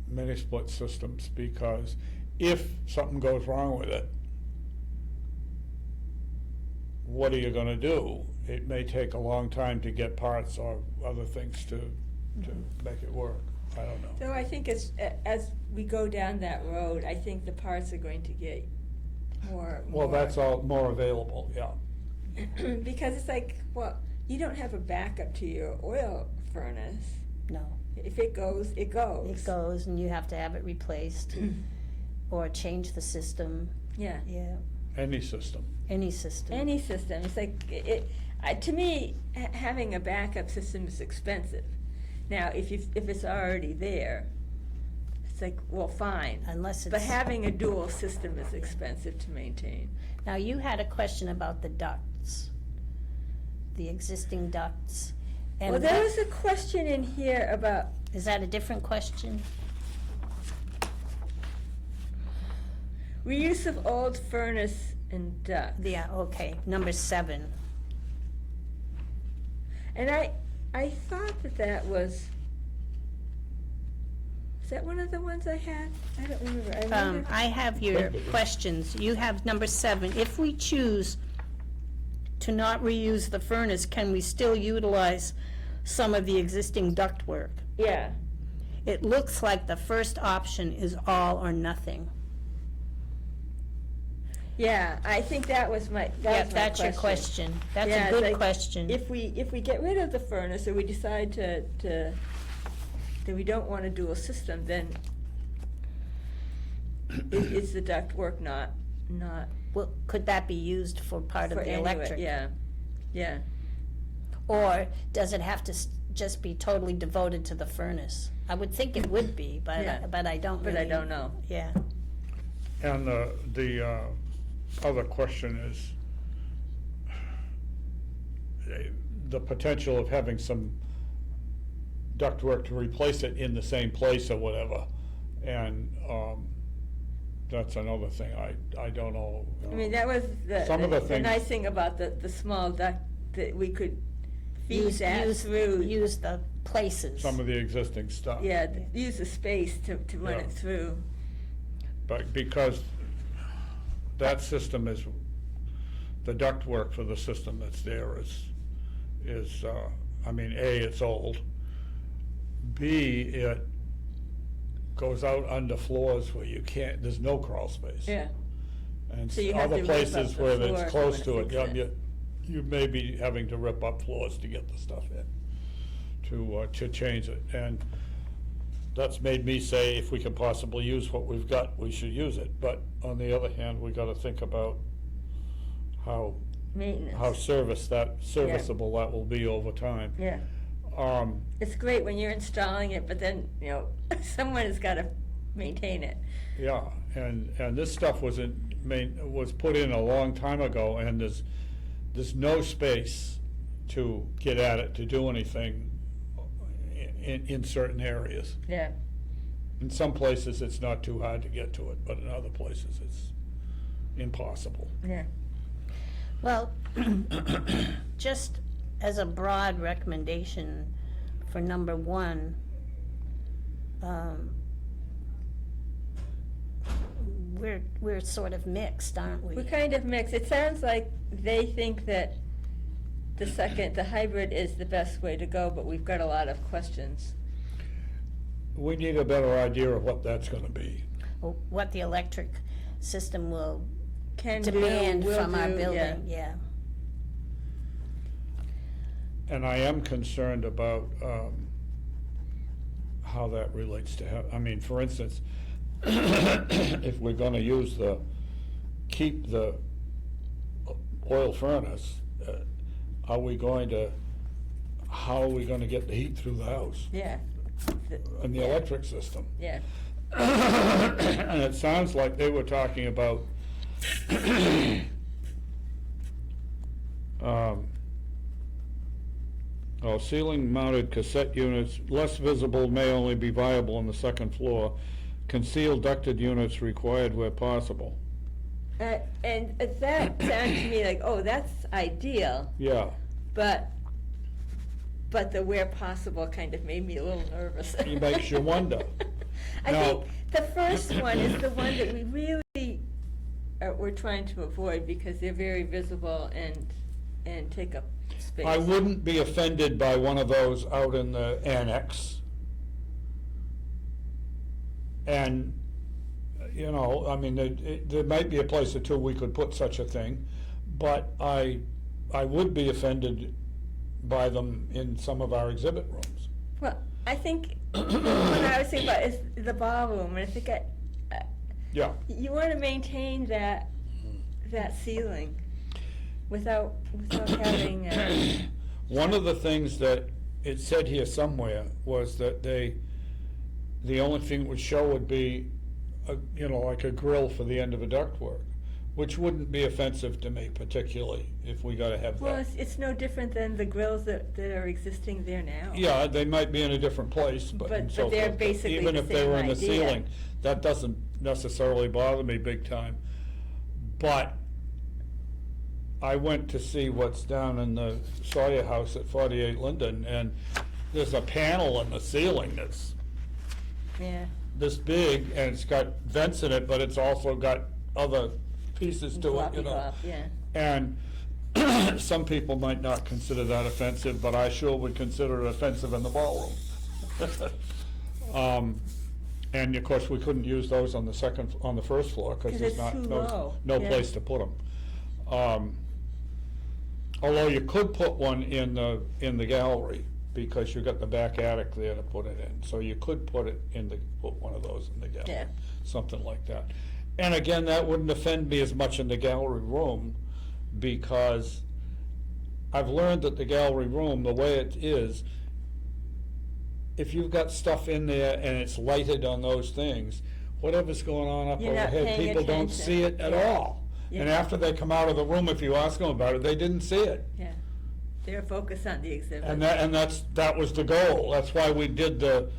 mini split systems, because if something goes wrong with it, what are you gonna do? It may take a long time to get parts or other things to make it work. I don't know. So I think as we go down that road, I think the parts are going to get more. Well, that's all more available, yeah. Because it's like, well, you don't have a backup to your oil furnace. No, If it goes, it goes. it goes and you have to have it replaced or change the system, Yeah. yeah, Any system. any system. Any system. It's like, to me, having a backup system is expensive. Now, if it's already there, it's like, well, fine. Unless it's. But having a dual system is expensive to maintain. Now, you had a question about the ducts, the existing ducts. And Well, there was a question in here about, is that a different question? reuse of old furnace and duct. Yeah, okay, number 7. And I thought that was that one of the ones I had? I don't remember. I have your questions. You have number 7. If we choose to not reuse the furnace, can we still utilize some of the existing ductwork? Yeah. It looks like the first option is all or nothing. Yeah, I think that was my Yeah, that's your question. That's Yeah, a it's good like, question. If we get rid of the furnace, or we decide that we don't want a dual system, then is the ductwork not Well, could that be used for part of for the any way- electric? Yeah, yeah. Or does it have to just be totally devoted to the furnace? I would think it would be, but Yeah. but I don't really. But I don't know. Yeah. And the other question is the potential of having some ductwork to replace it in the same place or whatever. And that's another thing, I don't know. I mean, that was Some of the the things- nice thing about the small duct, that we could feed that through. Use the places. Some of the existing stuff. Yeah, use the space to run Yeah. it through. But because that system is, the ductwork for the system that's there is I mean, A, it's old. B, it goes out under floors where you can't, there's no crawl space. Yeah. And So you have other to rip up places the where floor it's if you close wanna to it, fix yeah, it. you may be having to rip up floors to get the stuff in, to change it. And that's made me say, if we can possibly use what we've got, we should use it. But on the other hand, we gotta think about how Maintenance. serviceable that will be over time. Yeah. It's great when you're installing it, but then, someone has gotta maintain it. Yeah, and this stuff was put in a long time ago, and there's no space to get at it, to do anything in certain areas. Yeah. In some places, it's not too hard to get to it, but in other places, it's impossible. Yeah. Well, just as a broad recommendation for number 1, we're sort of mixed, aren't we? We're kind of mixed. It sounds like they think that the hybrid is the best way to go, but we've got a lot of questions. We need a better idea of what that's gonna be. What the electric system will Can demand do, will from our do, building, yeah. And I am concerned about how that relates to, I mean, for instance, if we're gonna keep the oil furnace, how are we going to get the heat through the house Yeah. and the Yeah. electric system? Yeah. And it sounds like they were talking about ceiling mounted cassette units, less visible, may only be viable on the second floor. concealed ducted units required where possible. And that sounds to me like, oh, that's ideal, Yeah, but the where possible kind of made me a little nervous. It makes you wonder. I Now- think the first one is the one that we really we're trying to avoid because they're very visible and take up space. I wouldn't be offended by one of those out in the annex. And, you know, I mean, there might be a place or two we could put such a thing, but I would be offended by them in some of our exhibit rooms. Well, I think what I was thinking about is the ballroom, and I think Yeah, you want to maintain that ceiling without having. one of the things that it said here somewhere was that the only thing it would show would be, you know, like a grill for the end of a ductwork, which wouldn't be offensive to me particularly if we gotta have Well, that. it's no different than the grills that are existing there now. Yeah, they might be in a different place, but But- and so but they're forth. basically Even the if they same were in the idea. ceiling, that doesn't necessarily bother me big time. But I went to see what's down in the Sawyer House at 48 Linden, and there's a panel in the ceiling that's Yeah. this big, and it's got vents in it, but it's also got other pieces to it, Floppy you know. top, yeah. And some people might not consider that offensive, but I sure would consider it offensive in the ballroom. And of course, we couldn't use those on the first floor, because 'Cause there's it's not, too no low, yeah. place to put them. Although you could put one in the gallery, because you've got the back attic there to put it in, so you could put one of those in the gallery. Yeah. Something like that. And again, that wouldn't offend me as much in the gallery room, because I've learned that the gallery room, the way it is, if you've got stuff in there and it's lighted on those things, whatever's going on up You're not overhead, paying people don't attention. see it at Yeah. all. And Yeah. after they come out of the room, if you ask them about it, they didn't see it. Yeah. They're focused on the exhibit. And that was the goal. That's why we did the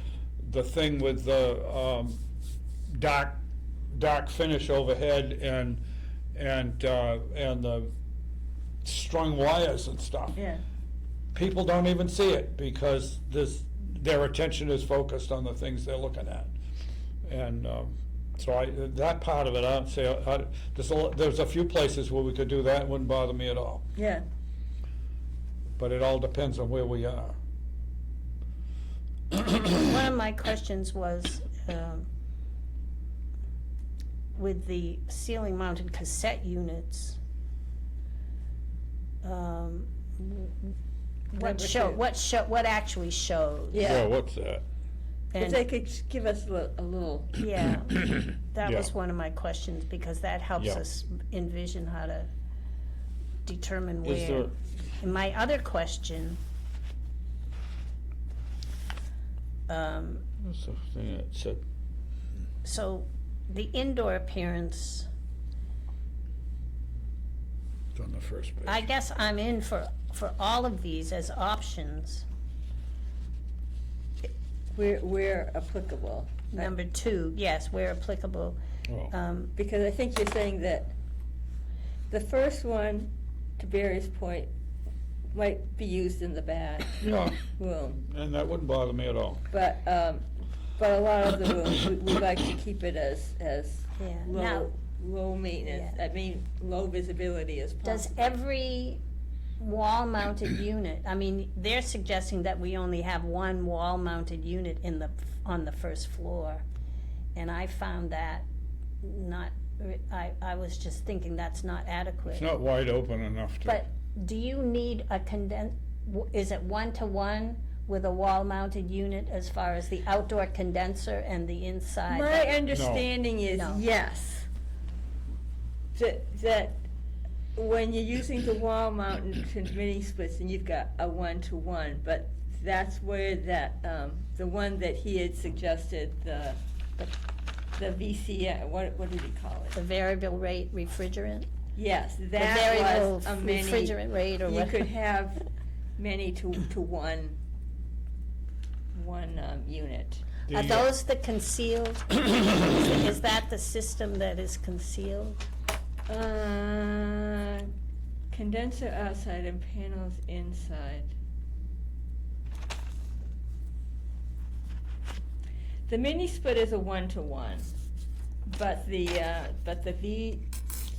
thing with the dark finish overhead and the strung wires and stuff. Yeah. People don't even see it because their attention is focused on the things they're looking at. And so that part of it, I'd say, there's a few places where we could do that, it wouldn't bother me at all. Yeah. But it all depends on where we are. One of my questions was, with the ceiling mounted cassette units, Number two. what actually shows? Yeah. What's that? If And- they could give us a little. Yeah, that Yeah. was one of my questions, because that helps Yeah. us envision how to determine Is where. there- And my other question, What's the thing that said? so the indoor appearance, It's on the first page. I guess I'm in for all of these as options. Where applicable. Number 2, yes, where applicable. Oh. Because I think you're saying that the first one, to Barry's point, might be used in the back Yeah, room. and that wouldn't bother me at all. But a lot of the rooms, we like to keep it as Yeah. Now, low maintenance, Yeah. I mean, low visibility as possible. does every wall-mounted unit, I mean, they're suggesting that we only have one wall-mounted unit on the first floor. And I found that not, I was just thinking that's not adequate. It's not wide open enough to. But do you need is it 1-to-1 with a wall-mounted unit as far as the outdoor condenser and the inside? My understanding is No. yes. That when you're using the wall mounted mini splits, and you've got a 1-to-1, but that's where the one that he had suggested, the VCA, what did he call The it? variable rate refrigerant? Yes, The that variable was a many. refrigerant rate or You what? could have many to one unit. Are those the concealed? Is that the system that is concealed? Condenser outside and panels inside. The mini split is a 1-to-1, but the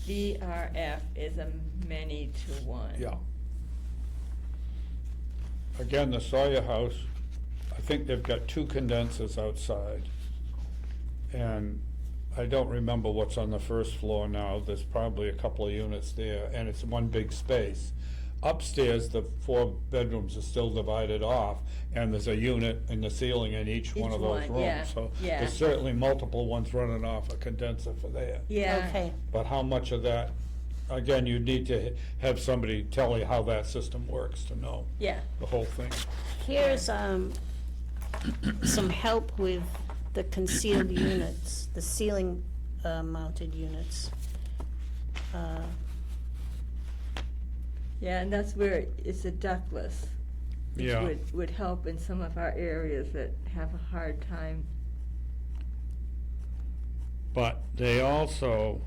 VRF is a many-to-one. Yeah. Again, the Sawyer house, I think they've got 2 condensers outside. And I don't remember what's on the first floor now, there's probably a couple of units there, and it's one big space. Upstairs, the 4 bedrooms are still divided off, and there's a unit in the ceiling in each one of those Each rooms. one, yeah, So yeah. there's certainly multiple ones running off a condenser for there. Yeah. Okay, But how much of that, again, you need to have somebody tell you how that system works to know Yeah. the whole thing. here's, some help with the concealed units, the ceiling, mounted units. Yeah, and that's where it's a ductless. Which Yeah. would help in some of our areas that have a hard time. But they also,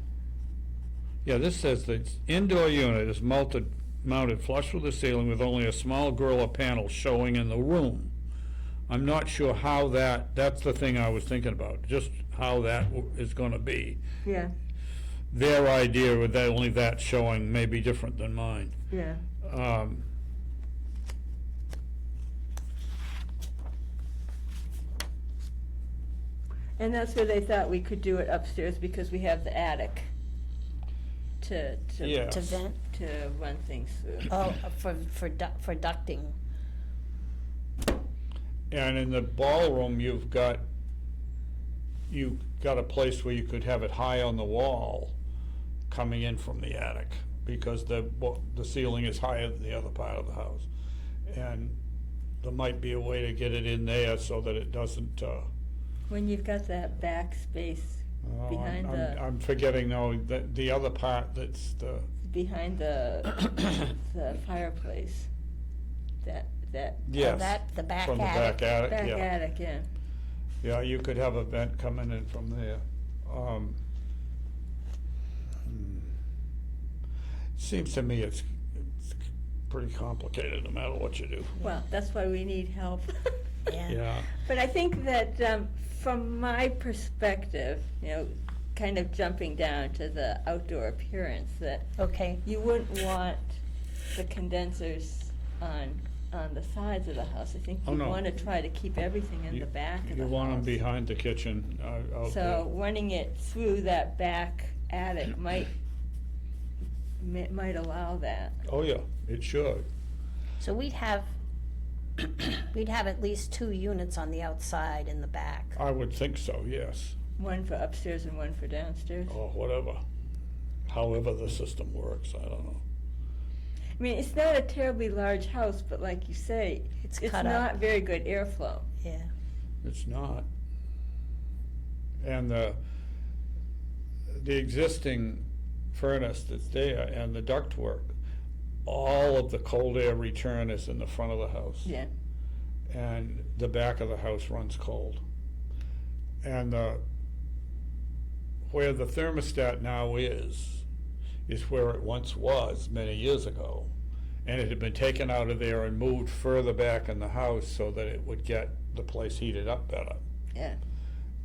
yeah, this says the indoor unit is mounted flush with the ceiling with only a small Gorilla panel showing in the room. I'm not sure how that's the thing I was thinking about, just how that is gonna be. Yeah, Their idea with that, only that showing may be different than mine. yeah. And that's where they thought we could do it upstairs because we have the attic to Yeah. To vent, to run things through. oh, for ducting. And in the ballroom, you've got a place where you could have it high on the wall coming in from the attic, because the ceiling is higher than the other part of the house. And there might be a way to get it in there so that it doesn't, When you've got that back space behind I'm forgetting now, that the other part that's behind the fireplace, that yes. The back From the attic. back attic, back yeah. attic, yeah. Yeah, you could have a vent coming in from there. Seems to me it's pretty complicated no matter what you do. Well, that's why we need help. Yeah, But I think that from my perspective, kind of jumping down to the outdoor appearance, that Okay, you wouldn't want the condensers on the sides of the house. I think Oh, you no. want to try to keep everything in You- the back of the you house. want them behind the kitchen out there. So running it through that back attic might allow that. Oh, yeah, it should. so we'd have at least 2 units on the outside in the back. I would think so, yes. One for upstairs and one for downstairs. Or whatever. However the system works, I don't know. I mean, it's not a terribly large house, but like you say, It's it's cut up. not very good airflow. Yeah, It's not. And the existing furnace that's there and the ductwork, all of the cold air return is in the front of the house. Yeah. And the back of the house runs cold. And where the thermostat now is where it once was many years ago. And it had been taken out of there and moved further back in the house so that it would get the place heated up better. Yeah.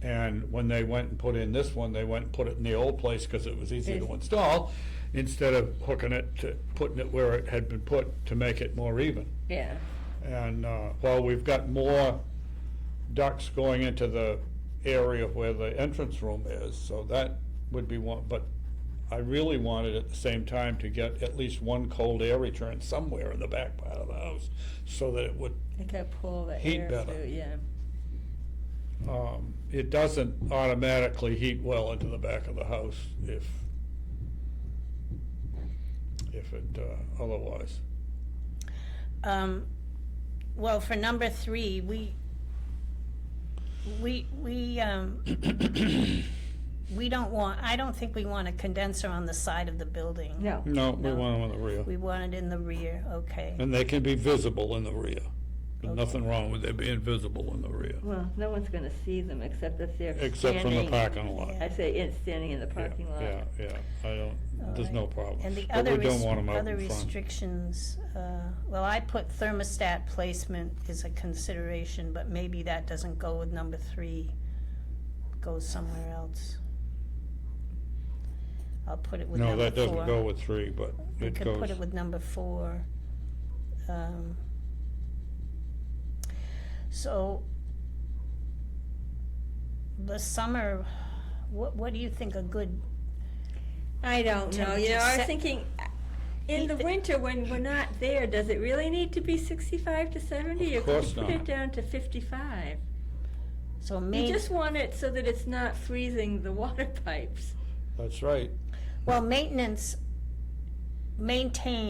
And when they went and put in this one, they went and put it in the old place because it was easier to install, instead of hooking it to, putting it where it had been put to make it more even. Yeah. And, well, we've got more ducts going into the area where the entrance room is, so that would be one, but I really wanted at the same time to get at least one cold air return somewhere in the back part of the house, so that it would, It could pull the Heat air better. through, yeah. it doesn't automatically heat well into the back of the house if it, otherwise. well, for number 3, we don't want, I don't think we want a condenser on the side of the building. No. No, we want them in the rear. We want it in the rear, okay. And they can be visible in the rear. There's nothing wrong with it being visible in the rear, Well, no one's gonna see them except if they're except from the standing- parking lot. I say standing in the Yeah, parking lot. Yeah, I don't, there's no problem. And the But other we don't want 'em out other in front. restrictions, well, I put thermostat placement is a consideration, but maybe that doesn't go with number 3, goes somewhere else. I'll put it with No, number 4. that doesn't go with 3, but We it could goes. put it with number 4. So, the summer, what do you think a good, I don't know, you know, I was Set- thinking, in the Keep it- winter, when we're not there, does it really need to be 65 to 70? Of Or course could you put not. it down to 55? so You main, just want it so that it's not freezing the water pipes. That's right. well, maintain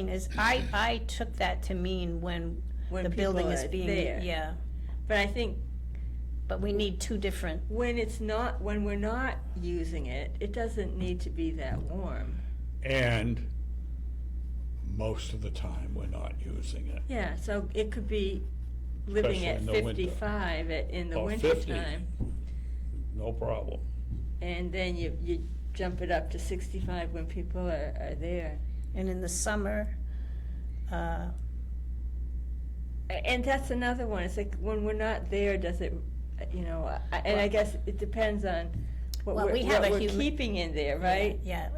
is, I took that to mean when When the building people is are being, there. yeah, But I think but we need 2 different, when we're not using it, it doesn't need to be that warm. And most of the time, we're not using it. Yeah, so it could be living Especially at in the winter. 55 in the Or winter 50. time. No problem. And then you jump it up to 65 when people are there. and in the summer, And that's another one, it's like, when we're not there, does it, you know, and I guess it depends on what Well, we're, we have what a we're humi- keeping in there, right? Yeah,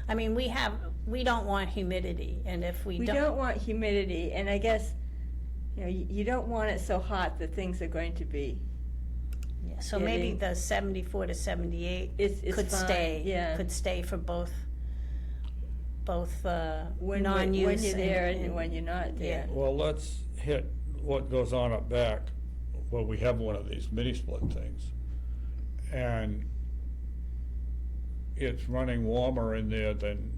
I mean, we don't want humidity, and if we We don't want humidity, and I guess, you know, you don't want it so hot that things are going to be, yeah, so maybe getting- the 74 to 78 it's could fine, stay, yeah. could stay for both When non-use you're there and when you're not there. Well, let's hit what goes on up back, where we have one of these mini split things. And it's running warmer in there than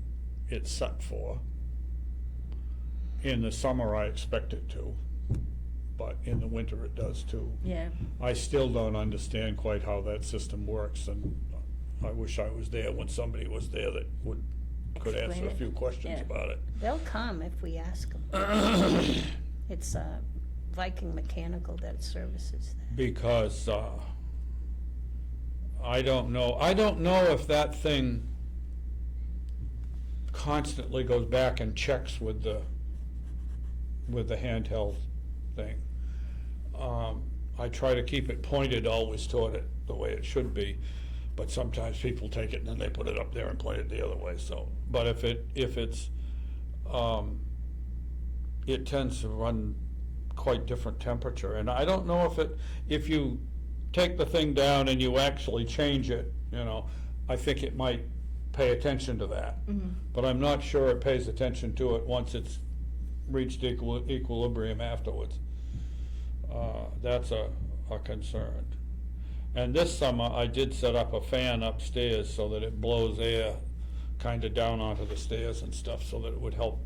it's set for. In the summer, I expect it to, but in the winter it does too. Yeah, I still don't understand quite how that system works, and I wish I was there when somebody was there that could answer Explain a it. few questions Yeah. about it. They'll come if we ask them. It's Viking Mechanical that services that. Because I don't know if that thing constantly goes back and checks with the handheld thing. I try to keep it pointed always toward it the way it should be, but sometimes people take it and then they put it up there and point it the other way. So, but if it's it tends to run quite different temperature, and I don't know if you take the thing down and you actually change it, you know, I think it might pay attention to that. Mm-hmm. But I'm not sure it pays attention to it once it's reached equilibrium afterwards. That's a concern. And this summer, I did set up a fan upstairs so that it blows air kind of down onto the stairs and stuff, so that it would help.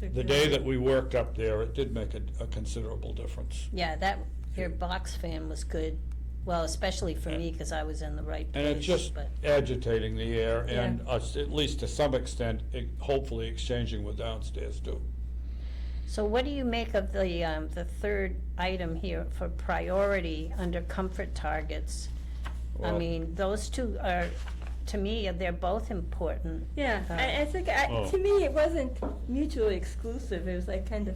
The day that we worked up there, it did make a considerable difference. Yeah, your box fan was good, well, especially for me, because I was in the right place. And it's just but- agitating the air, and Yeah. us, at least to some extent, hopefully exchanging with downstairs too. So what do you make of the third item here for priority under comfort targets? I Well- mean, those 2 are, to me, they're both important. Yeah, I think, Oh. to me, it wasn't mutually exclusive, it was like kind of,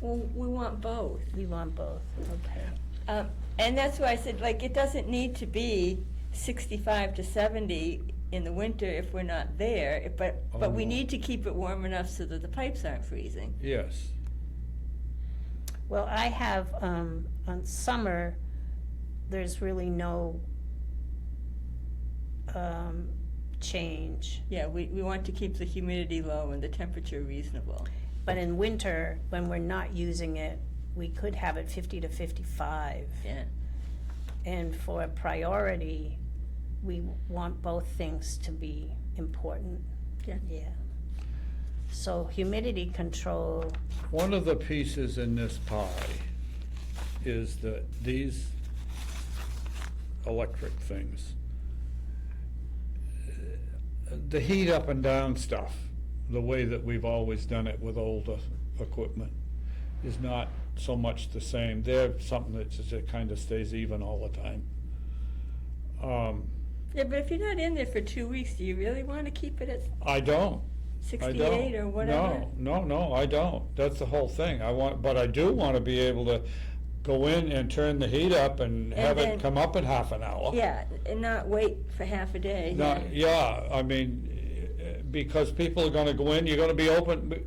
well, we want both. We want both, okay. And that's why I said, like, it doesn't need to be 65 to 70 in the winter if we're not there, but we Oh. need to keep it warm enough so that the pipes aren't freezing. Yes. Well, I have, on summer, there's really no change. Yeah, we want to keep the humidity low and the temperature reasonable. But in winter, when we're not using it, we could have it 50 to 55. Yeah. And for a priority, we want both things to be important. Yeah. Yeah. So humidity control, One of the pieces in this pie is that these electric things, the heat up and down stuff, the way that we've always done it with older equipment, is not so much the same. They're something that just kind of stays even all the time. Yeah, but if you're not in there for 2 weeks, do you really want to keep it at I don't. 68 or whatever? No, I don't. That's the whole thing. But I do want to be able to go in and turn the heat up and have then- it come up in half an hour. Yeah, and not wait for half a day. Yeah, I mean, because people are gonna go in, you're gonna be open,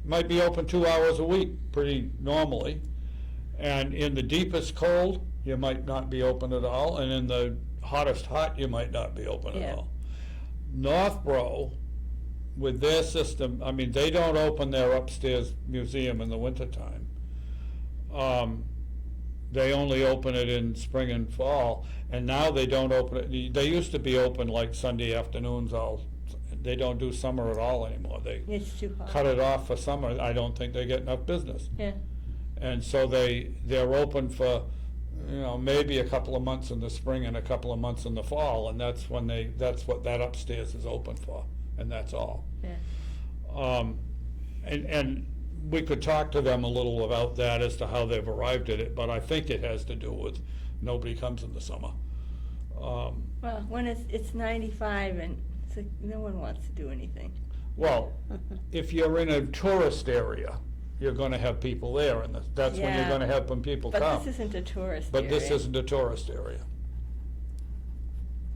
might be open 2 hours a week, pretty normally. And in the deepest cold, you might not be open at all, and in the hottest hot, you might not be open at Yeah. all. Northborough, with their system, I mean, they don't open their upstairs museum in the wintertime. They only open it in spring and fall, and now they don't open it, they used to be open like Sunday afternoons they don't do summer at all anymore. They It's too hot. cut it off for summer. I don't think they get enough business. Yeah. And so they're open for, maybe a couple of months in the spring and a couple of months in the fall, and that's what that upstairs is open for, and that's all. Yeah. And we could talk to them a little about that as to how they've arrived at it, but I think it has to do with nobody comes in the summer. Well, when it's 95 and it's like no one wants to do anything. Well, if you're in a tourist area, you're gonna have people there, and that's when you're Yeah. gonna have when people But come. this isn't a tourist But area. this isn't a tourist area.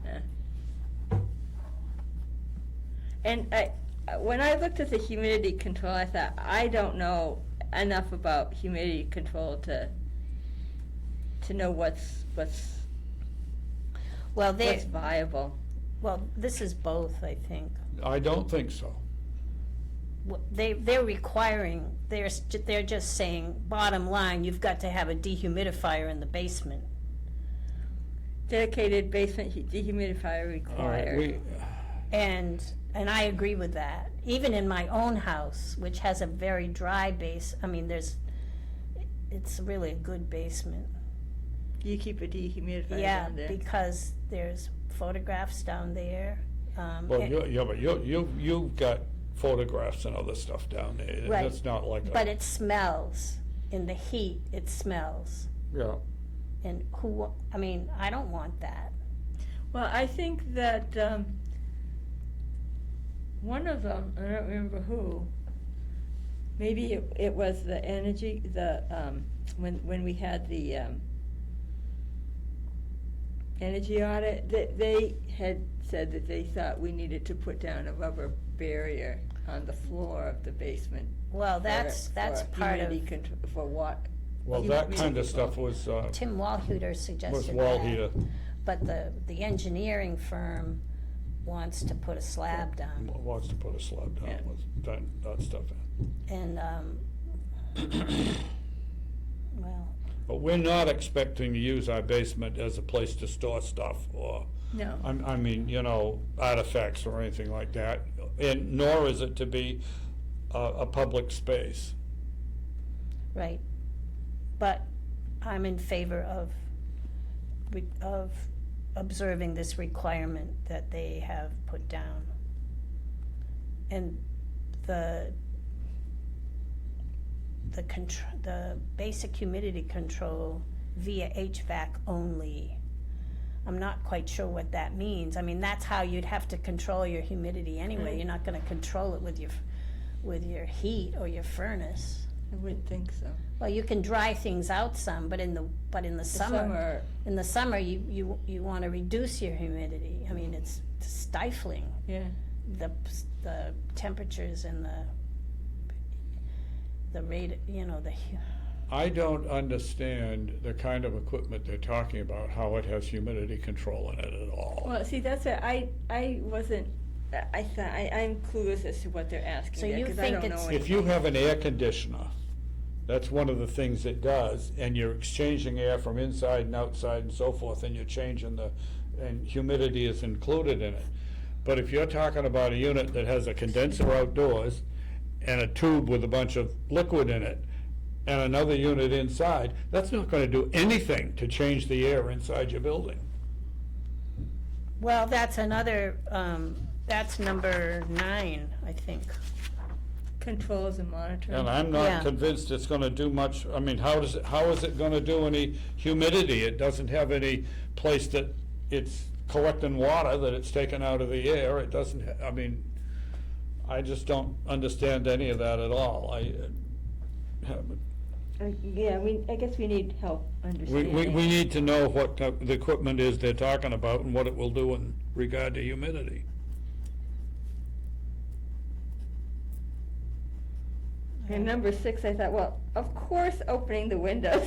Yeah. And when I looked at the humidity control, I thought, I don't know enough about humidity control to know what's Well, viable. this is both, I think. I don't think so. They're requiring, they're just saying, bottom line, you've got to have a dehumidifier in the basement. Dedicated basement dehumidifier required. And I agree with that. Even in my own house, which has a very dry base, I mean, it's really a good basement. You keep a dehumidifier Yeah, down there. because there's photographs down there. Well, but you've got photographs and other stuff down there. Right. That's not like But it smells. In the heat, it smells. yeah. And I don't want that. Well, I think that one of them, I don't remember who, maybe it was the energy, when we had the energy audit, they had said that they thought we needed to put down a rubber barrier on the floor of the basement. Well, that's part of, For what? Well, that kind of stuff was Tim Walhuter suggested wall that. heater. But the engineering firm wants to put a slab down. Wants to put a slab down Yeah. with that stuff in. And, well, But we're not expecting to use our basement as a place to store stuff or, No. I mean, artifacts or anything like that. And nor is it to be a public space. right. But I'm in favor of observing this requirement that they have put down. And the basic humidity control via HVAC only. I'm not quite sure what that means. I mean, that's how you'd have to control your humidity anyway. You're not gonna control it with your heat or your furnace. I wouldn't think so. Well, you can dry things out some, but in the summer, you want to reduce your humidity. I mean, it's stifling. Yeah. The temperatures and the rate, I don't understand the kind of equipment they're talking about, how it has humidity control in it at all. Well, see, that's it. I wasn't. I thought I'm clueless as to what they're asking. So there, you 'cause think I don't it's- know If you have an air conditioner, that's one of the things it does, and you're exchanging air from inside and outside and so forth, and you're changing and humidity is included in it. But if you're talking about a unit that has a condenser outdoors and a tube with a bunch of liquid in it, and another unit inside, that's not gonna do anything to change the air inside your building. well, that's another, that's number 9, I think. controls and monitoring. And I'm Yeah. not convinced it's gonna do much, I mean, how is it gonna do any humidity? It doesn't have any place that it's collecting water, that it's taken out of the air, it doesn't, I mean, I just don't understand any of that at all. Yeah, I guess we need help We understanding. need to know what the equipment is they're talking about and what it will do in regard to humidity. And number 6, I thought, well, of course, opening the windows,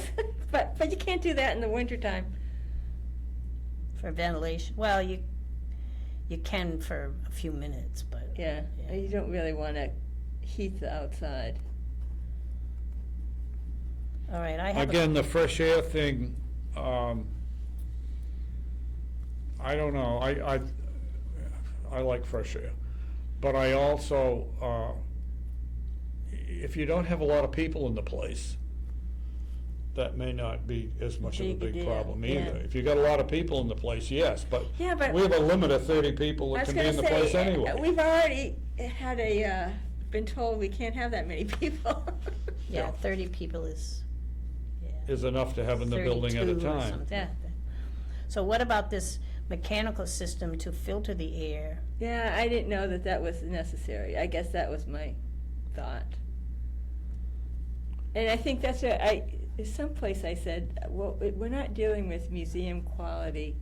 but you can't do that in the wintertime. For ventilation, well, you can for a few minutes, but. Yeah, you don't really want to heat the outside. All right, I have. Again, the fresh air thing, I don't know, I like fresh air. But I also, if you don't have a lot of people in the place, that may not be as much of a Big big deal, problem yeah. either. If you got a lot of people in the place, yes, but Yeah, but we have a limit of 30 people I that was can be going in to the place say, anyway. we've already had been told we can't have that many people. Yeah, 30 people is, yeah. Is enough to have in the building at a 32 or time. something Yeah. like that. So what about this mechanical system to filter the air? Yeah, I didn't know that was necessary. I guess that was my thought. And I think that's someplace I said, well, we're not dealing with museum quality.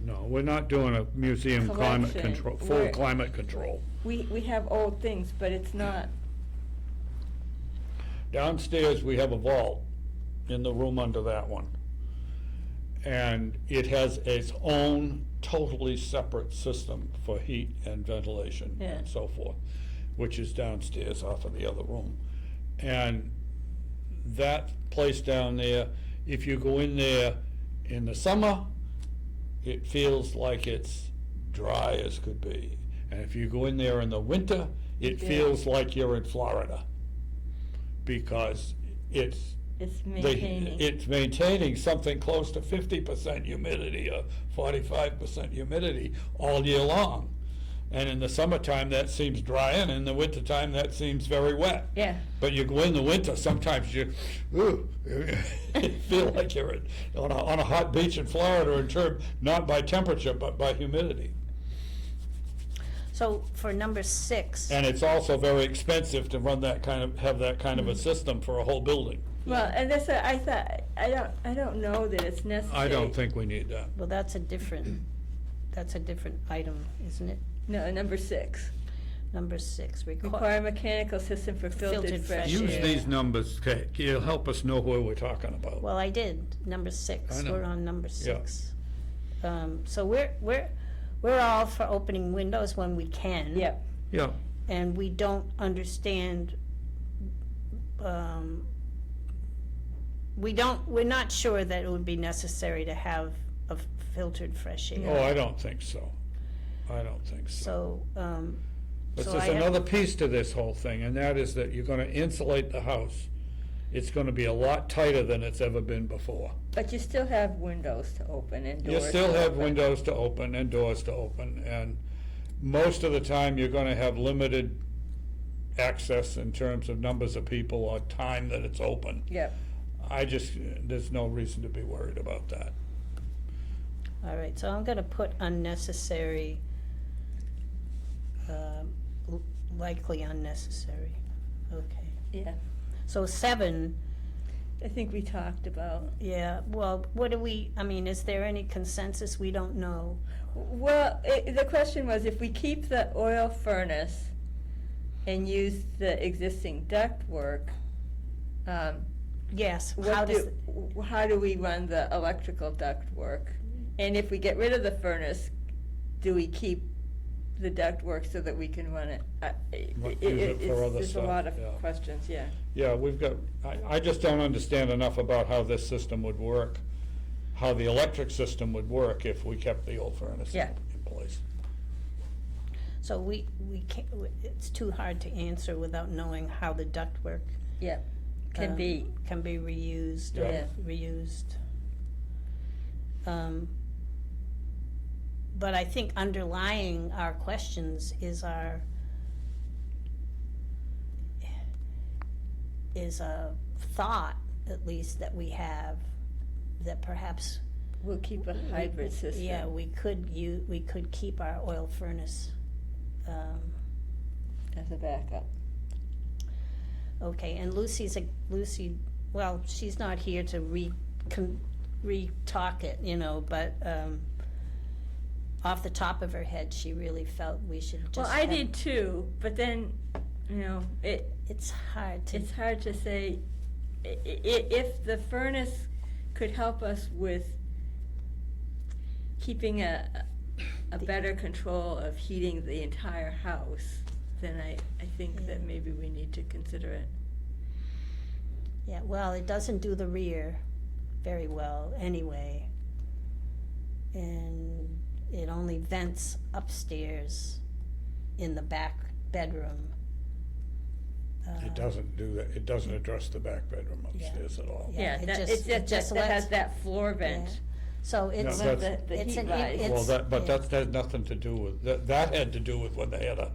No, we're not doing a museum climate Collection. control, full We're- climate control. We have old things, but it's not. Downstairs, we have a vault in the room under that one. And it has its own totally separate system for heat and ventilation Yeah. and so forth, which is downstairs off of the other room. And that place down there, if you go in there in the summer, it feels like it's dry as could be. And if you go in there in the winter, it Yeah. feels like you're in Florida. Because it's Maintaining. it's maintaining something close to 50% humidity or 45% humidity all year long. And in the summertime, that seems dry, and in the wintertime, that seems very wet. Yeah. But you go in the winter, sometimes you feel like you're on a hot beach in Florida in term, not by temperature, but by humidity. So for number 6. And it's also very expensive to run have that kind of a system for a whole building. Well, and that's I thought I don't know that it's necessary. I don't think we need that. Well, that's a different item, isn't it? No, number 6. Number 6, Require a mechanical system for filtered Filtered fresh fresh air. Use these numbers, Kate. It'll help us know who we're talking about. Well, I did, number 6, I know. we're on number 6. So we're all for opening windows when we can. Yep. Yeah, And we don't understand, we're not sure that it would be necessary to have a filtered fresh air. oh, I don't think so. I don't think so. So, But so there's I have- another piece to this whole thing, and that is that you're gonna insulate the house. It's gonna be a lot tighter than it's ever been before. But you still have windows to open and doors You still to have open. windows to open and doors to open, and most of the time, you're gonna have limited access in terms of numbers of people or time that it's open. Yep. There's no reason to be worried about that. all right, so I'm gonna put unnecessary, likely unnecessary. Okay. Yeah. So 7, I think we talked about. yeah, well, is there any consensus? We don't know. Well, the question was if we keep the oil furnace and use the existing ductwork, Yes, how do we run the electrical ductwork? And if we get rid of the furnace, do we keep the ductwork so that we can run it? Use it for other There's a stuff, lot of yeah. questions, yeah. Yeah, I just don't understand enough about how this system would work, how the electric system would work if we kept the old furnace Yeah. in place. So we can't, it's too hard to answer without knowing how the ductwork Yeah, can be. can be reused or Yeah. reused. But I think underlying our questions is is a thought, at least, that we have, that perhaps. We'll keep a hybrid system. Yeah, we could keep our oil furnace. As a backup. Okay, and Lucy, well, she's not here to re-talk it, you know, but, off the top of her head, she really felt we should just. Well, I have- did too, but then, you know, It's hard to. it's hard to say, if the furnace could help us with keeping a better control of heating the entire house, then I think that Yeah. maybe we need to consider it. Yeah, well, it doesn't do the rear very well anyway. And it only vents upstairs in the back bedroom. It doesn't do that, it doesn't address the back bedroom Yeah. upstairs at all. Yeah, Yeah, it that, just- it's it just, just that has lets- that floor vent. So it's, No, Let that's- the it's heat an, rise. it's. Well, that, but yeah. that has nothing to do with, that had to do with when they had a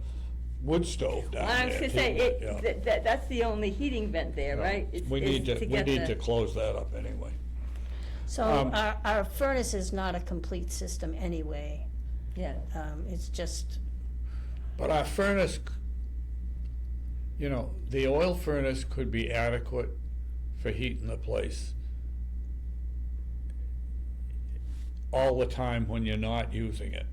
wood stove down Well, I was there gonna say, too, yeah. that's the only heating vent there, Yeah. right? We need to, we get need the- to close that up anyway. So Um, our furnace is not a complete system anyway. Yeah, It's just, But our furnace, you know, the oil furnace could be adequate for heating the place all the time when you're not using it.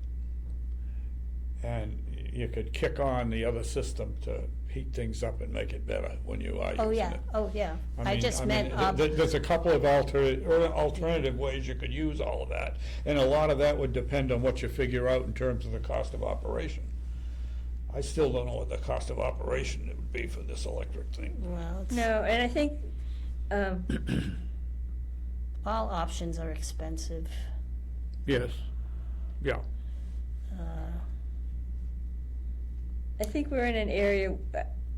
And you could kick on the other system to heat things up and make it better when you are using it. oh, yeah. I mean- just mean, meant, There's a couple of alternative ways you could use all of that, and a lot of that would depend on what you figure out in terms of the cost of operation. I still don't know what the cost of operation it would be for this electric thing. well, it's, no, and I think, all options are expensive. Yes, yeah. I think we're in an area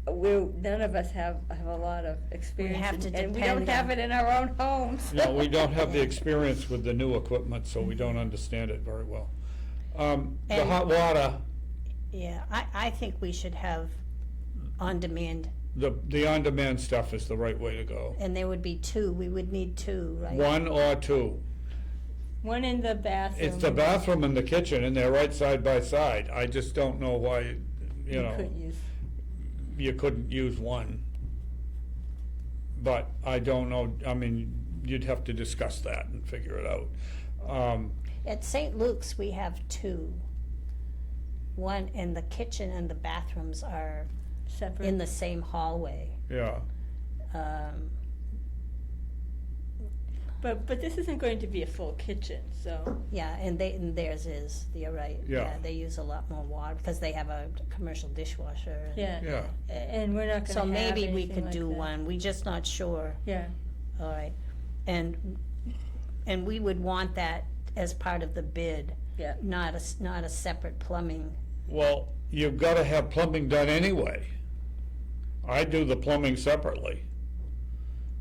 where none of us have a lot of experience. have to and we depend don't have on- it in our own homes. No, we don't have the experience with the new equipment, so we don't understand it very well. The And- hot water, Yeah, I think we should have on-demand, the on-demand stuff is the right way to go. and there would be two, we would need two, right? One or two. One in the bathroom. It's the bathroom and the kitchen, and they're right side by side. I just don't know why, you know, couldn't use. you couldn't use one. But I don't know, I mean, you'd have to discuss that and figure it out. At St. Luke's, we have two. One, and the kitchen and the bathrooms are Separate. in the same hallway. Yeah, But this isn't going to be a full kitchen, so. Yeah, and theirs is, you're right. Yeah. They use a lot more water, because they have a commercial dishwasher. and- Yeah. yeah. And we're not So gonna have maybe we anything could like do that. one, we just not sure. Yeah, All right, and we would want that as part of the bid, yeah. not a separate plumbing. Well, you've gotta have plumbing done anyway. I do the plumbing separately.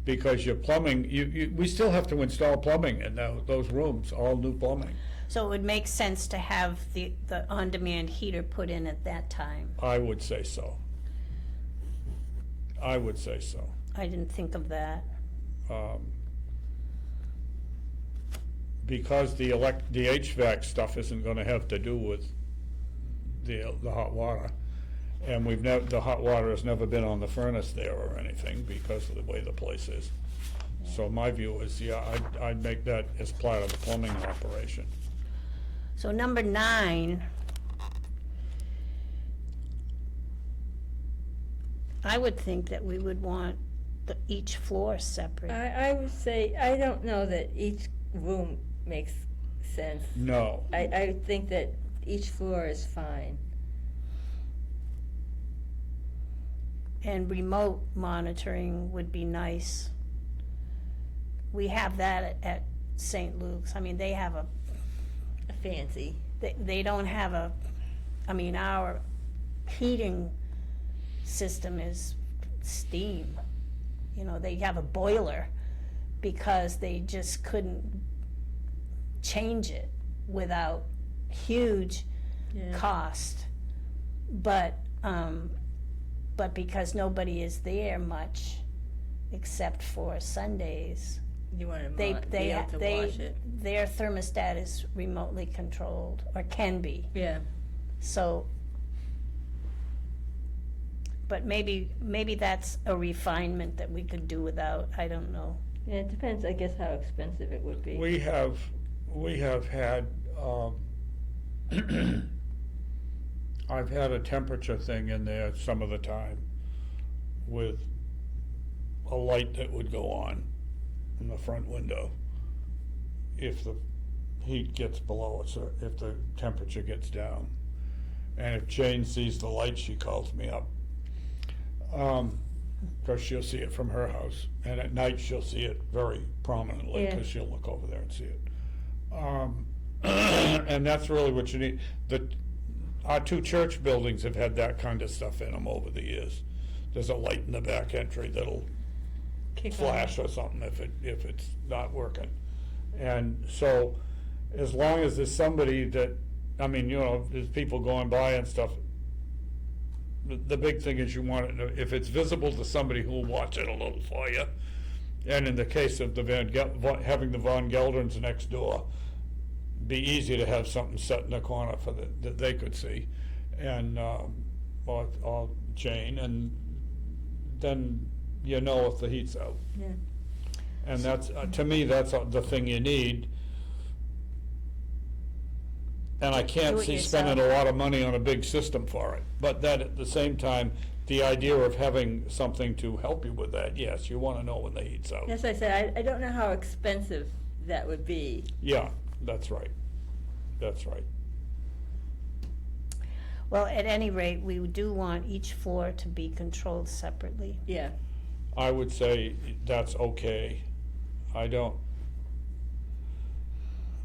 Because your plumbing, we still have to install plumbing in those rooms, all new plumbing. So it would make sense to have the on-demand heater put in at that time. I would say so. I would say so. I didn't think of that. Because the HVAC stuff isn't gonna have to do with the hot water. And the hot water has never been on the furnace there or anything because of the way the place is. So my view is, yeah, I'd make that as part of the plumbing operation. So number 9, I would think that we would want each floor separate. I would say, I don't know that each room makes sense. No, I think that each floor is fine. And remote monitoring would be nice. We have that at St. Luke's. I mean, they have Fancy. they don't have our heating system is steam. You know, they have a boiler because they just couldn't change it without huge Yeah. cost. But because nobody is there much, except for Sundays. You want to They, be able to wash it. their thermostat is remotely controlled, or can be. Yeah. So, but maybe that's a refinement that we could do without, I don't know. Yeah, it depends, I guess, how expensive it would be. We have had, I've had a temperature thing in there some of the time with a light that would go on in the front window if the heat gets below it, so if the temperature gets down. And if Jane sees the light, she calls me up. 'Cause she'll see it from her house, and at night she'll see it very prominently, Yeah. 'cause she'll look over there and see it. And that's really what you need. Our two church buildings have had that kind of stuff in them over the years. There's a light in the back entry that'll Kick on. flash or something if it's not working. And so, as long as there's somebody that, I mean, you know, there's people going by and stuff, the big thing is you want it, if it's visible to somebody who'll watch it a little for you. And in the case of the having the Von Gelders next door, be easy to have something set in the corner for that they could see, and or Jane, and then you know if the heat's out. Yeah. And that's, to me, that's the thing you need. And I can't Do it see yourself. spending a lot of money on a big system for it. But that, at the same time, the idea of having something to help you with that, yes, you wanna know when the heat's out. As I said, I don't know how expensive that would be. Yeah, that's right. That's right. Well, at any rate, we do want each floor to be controlled separately. Yeah. I would say that's okay. I don't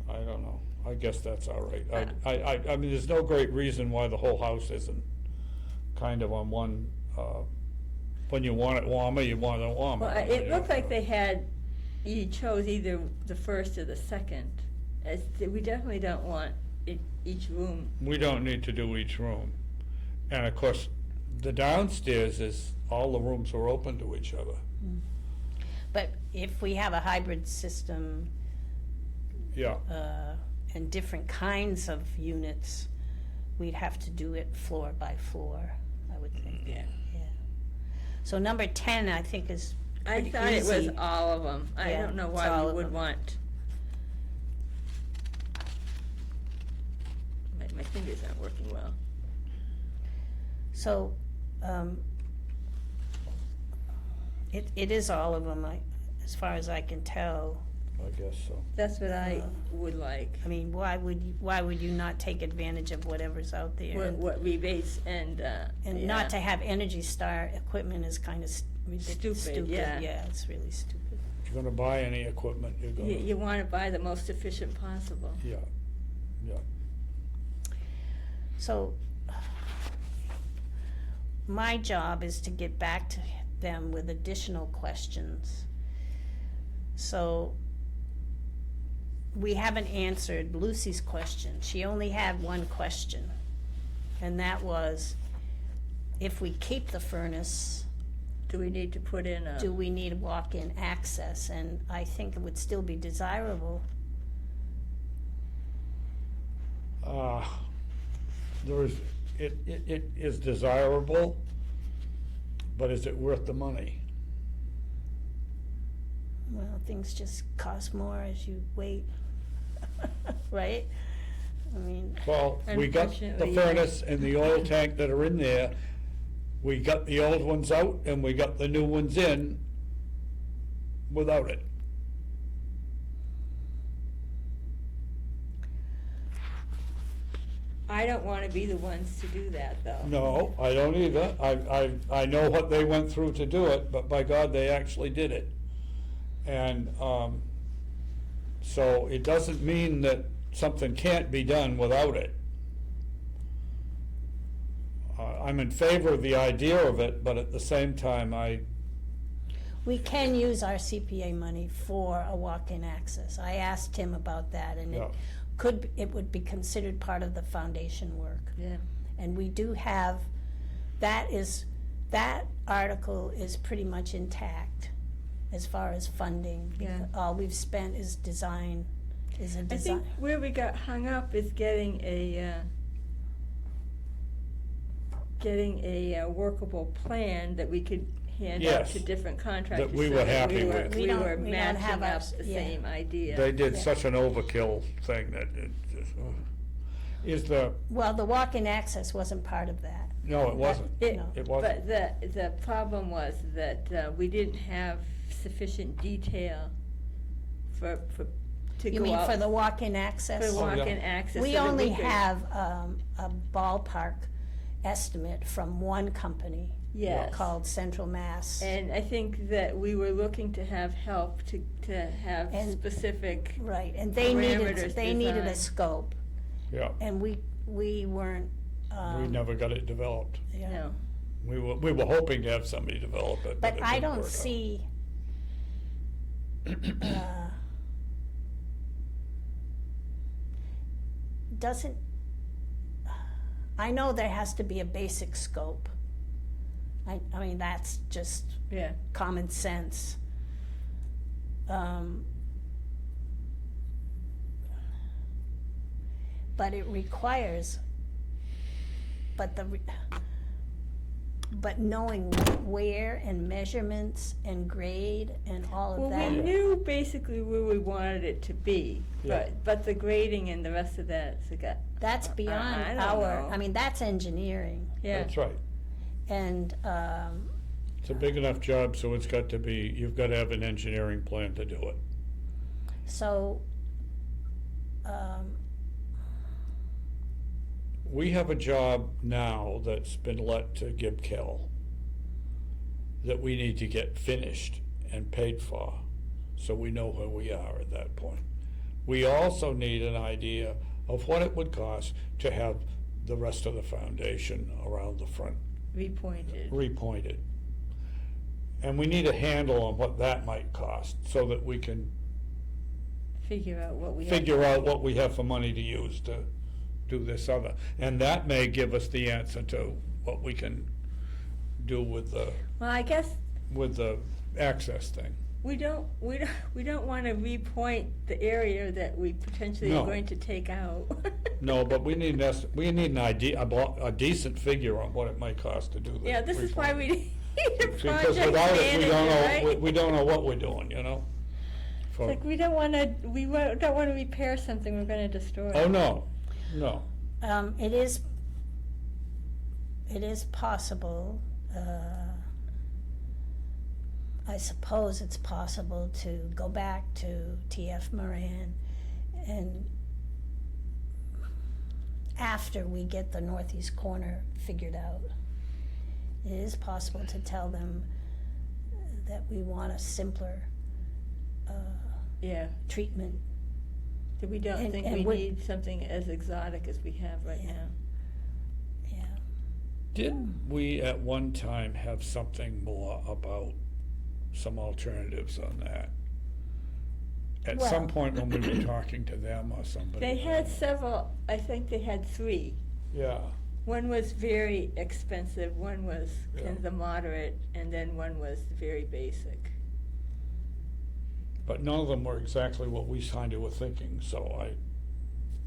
know. I guess that's all right. I mean, there's no great reason why the whole house isn't kind of on one, when you want it warmer, you want it warmer. Well, it looked like they had, you chose either the first or the second. We definitely don't want each room. We don't need to do each room. And of course, the downstairs is, all the rooms are open to each other. But if we have a hybrid system, Yeah, and different kinds of units, we'd have to do it floor by floor, I would think. Yeah. Yeah. So number 10, I think, is I pretty thought it was easy. all of them. I Yeah, don't know it's why all we of would them. want. My fingers aren't working well. So, it is all of them, as far as I can tell. I guess so. That's what I would like. I mean, why would you not take advantage of whatever's out there? What rebates and And not to have Energy Star equipment is kind of ridiculous. Stupid, yeah. Yeah, it's really stupid. If you're gonna buy any equipment, you're gonna, You want to buy the most efficient possible. yeah, yeah. So, my job is to get back to them with additional questions. So, we haven't answered Lucy's question. She only had one question, and that was, if we keep the furnace, Do we need to put in a? do we need walk-in access? And I think it would still be desirable. It is desirable, but is it worth the money? Well, things just cost more as you wait, right? I mean, Well, we got the Unfortunately, yeah. furnace and the oil tank that are in there. We got the old ones out and we got the new ones in without it. I don't want to be the ones to do that, though. No, I don't either. I know what they went through to do it, but by God, they actually did it. And, so it doesn't mean that something can't be done without it. I'm in favor of the idea of it, but at the same time, we can use our CPA money for a walk-in access. I asked him about that, and Yeah. it would be considered part of the foundation work. Yeah. And we do have, that article is pretty much intact. as far as funding. Yeah. because all we've spent is design, is a I design. think where we got hung up is getting a workable plan that we could hand out Yes. to different contractors. we so were that happy with. We We don't- were we don't matching have up ours- the yeah. same idea. They did Yeah. such an overkill thing that it just, is the, Well, the walk-in access wasn't part of that. no, it wasn't. No. It wasn't. But the problem was that we didn't have sufficient detail to You go mean out. for the walk-in access? For Oh, yeah. walk-in access. We so that only could- have a ballpark estimate from one company Yes. called Central Mass. And I think that we were looking to have help to have And- specific, Right, and parameters they needed a designed. scope, Yeah, and we weren't, we never got it developed. yeah. no. We were hoping to have somebody develop it, but But it I didn't don't work out. see, doesn't, I know there has to be a basic scope. I mean, that's just Yeah. common sense. But it requires, but but knowing where and measurements and grade and all of Well, that. we knew basically where we wanted it to be, Yeah. but the grading and the rest of that, so got, That's beyond I don't our, know. I mean, that's engineering. yeah. That's right. And, It's a big enough job, so it's got to be, you've got to have an engineering plan to do it. so, We have a job now that's been let to Gibkel that we need to get finished and paid for, so we know where we are at that point. We also need an idea of what it would cost to have the rest of the foundation around the front Repointed. repointed. And we need a handle on what that might cost, so that we can Figure out what we have. figure out what we have for money to use to do this other. And that may give us the answer to what we can do with the Well, I guess access thing. we don't wanna repoint the area that we potentially No. are going to take out. No, but we need an idea, a decent figure on what it might cost to do this. Yeah, this is why we need a Because project without it, we manager, don't know, right? we don't know what we're doing, you know? It's For- like, we don't wanna repair something we're gonna destroy. Oh, no, no. it is possible, I suppose it's possible to go back to TF Moran and after we get the northeast corner figured out, it is possible to tell them that we want a simpler Yeah, treatment. that we don't And- think and we we're- need something as exotic as we have right Yeah. now. Yeah. Didn't we at one time have something more about some alternatives on that? At some Well- point when we were talking to them or somebody? They had several, I think they had 3. Yeah, One was very expensive, one was kind Yeah. of the moderate, and then one was very basic. but none of them were exactly what we kind of were thinking, so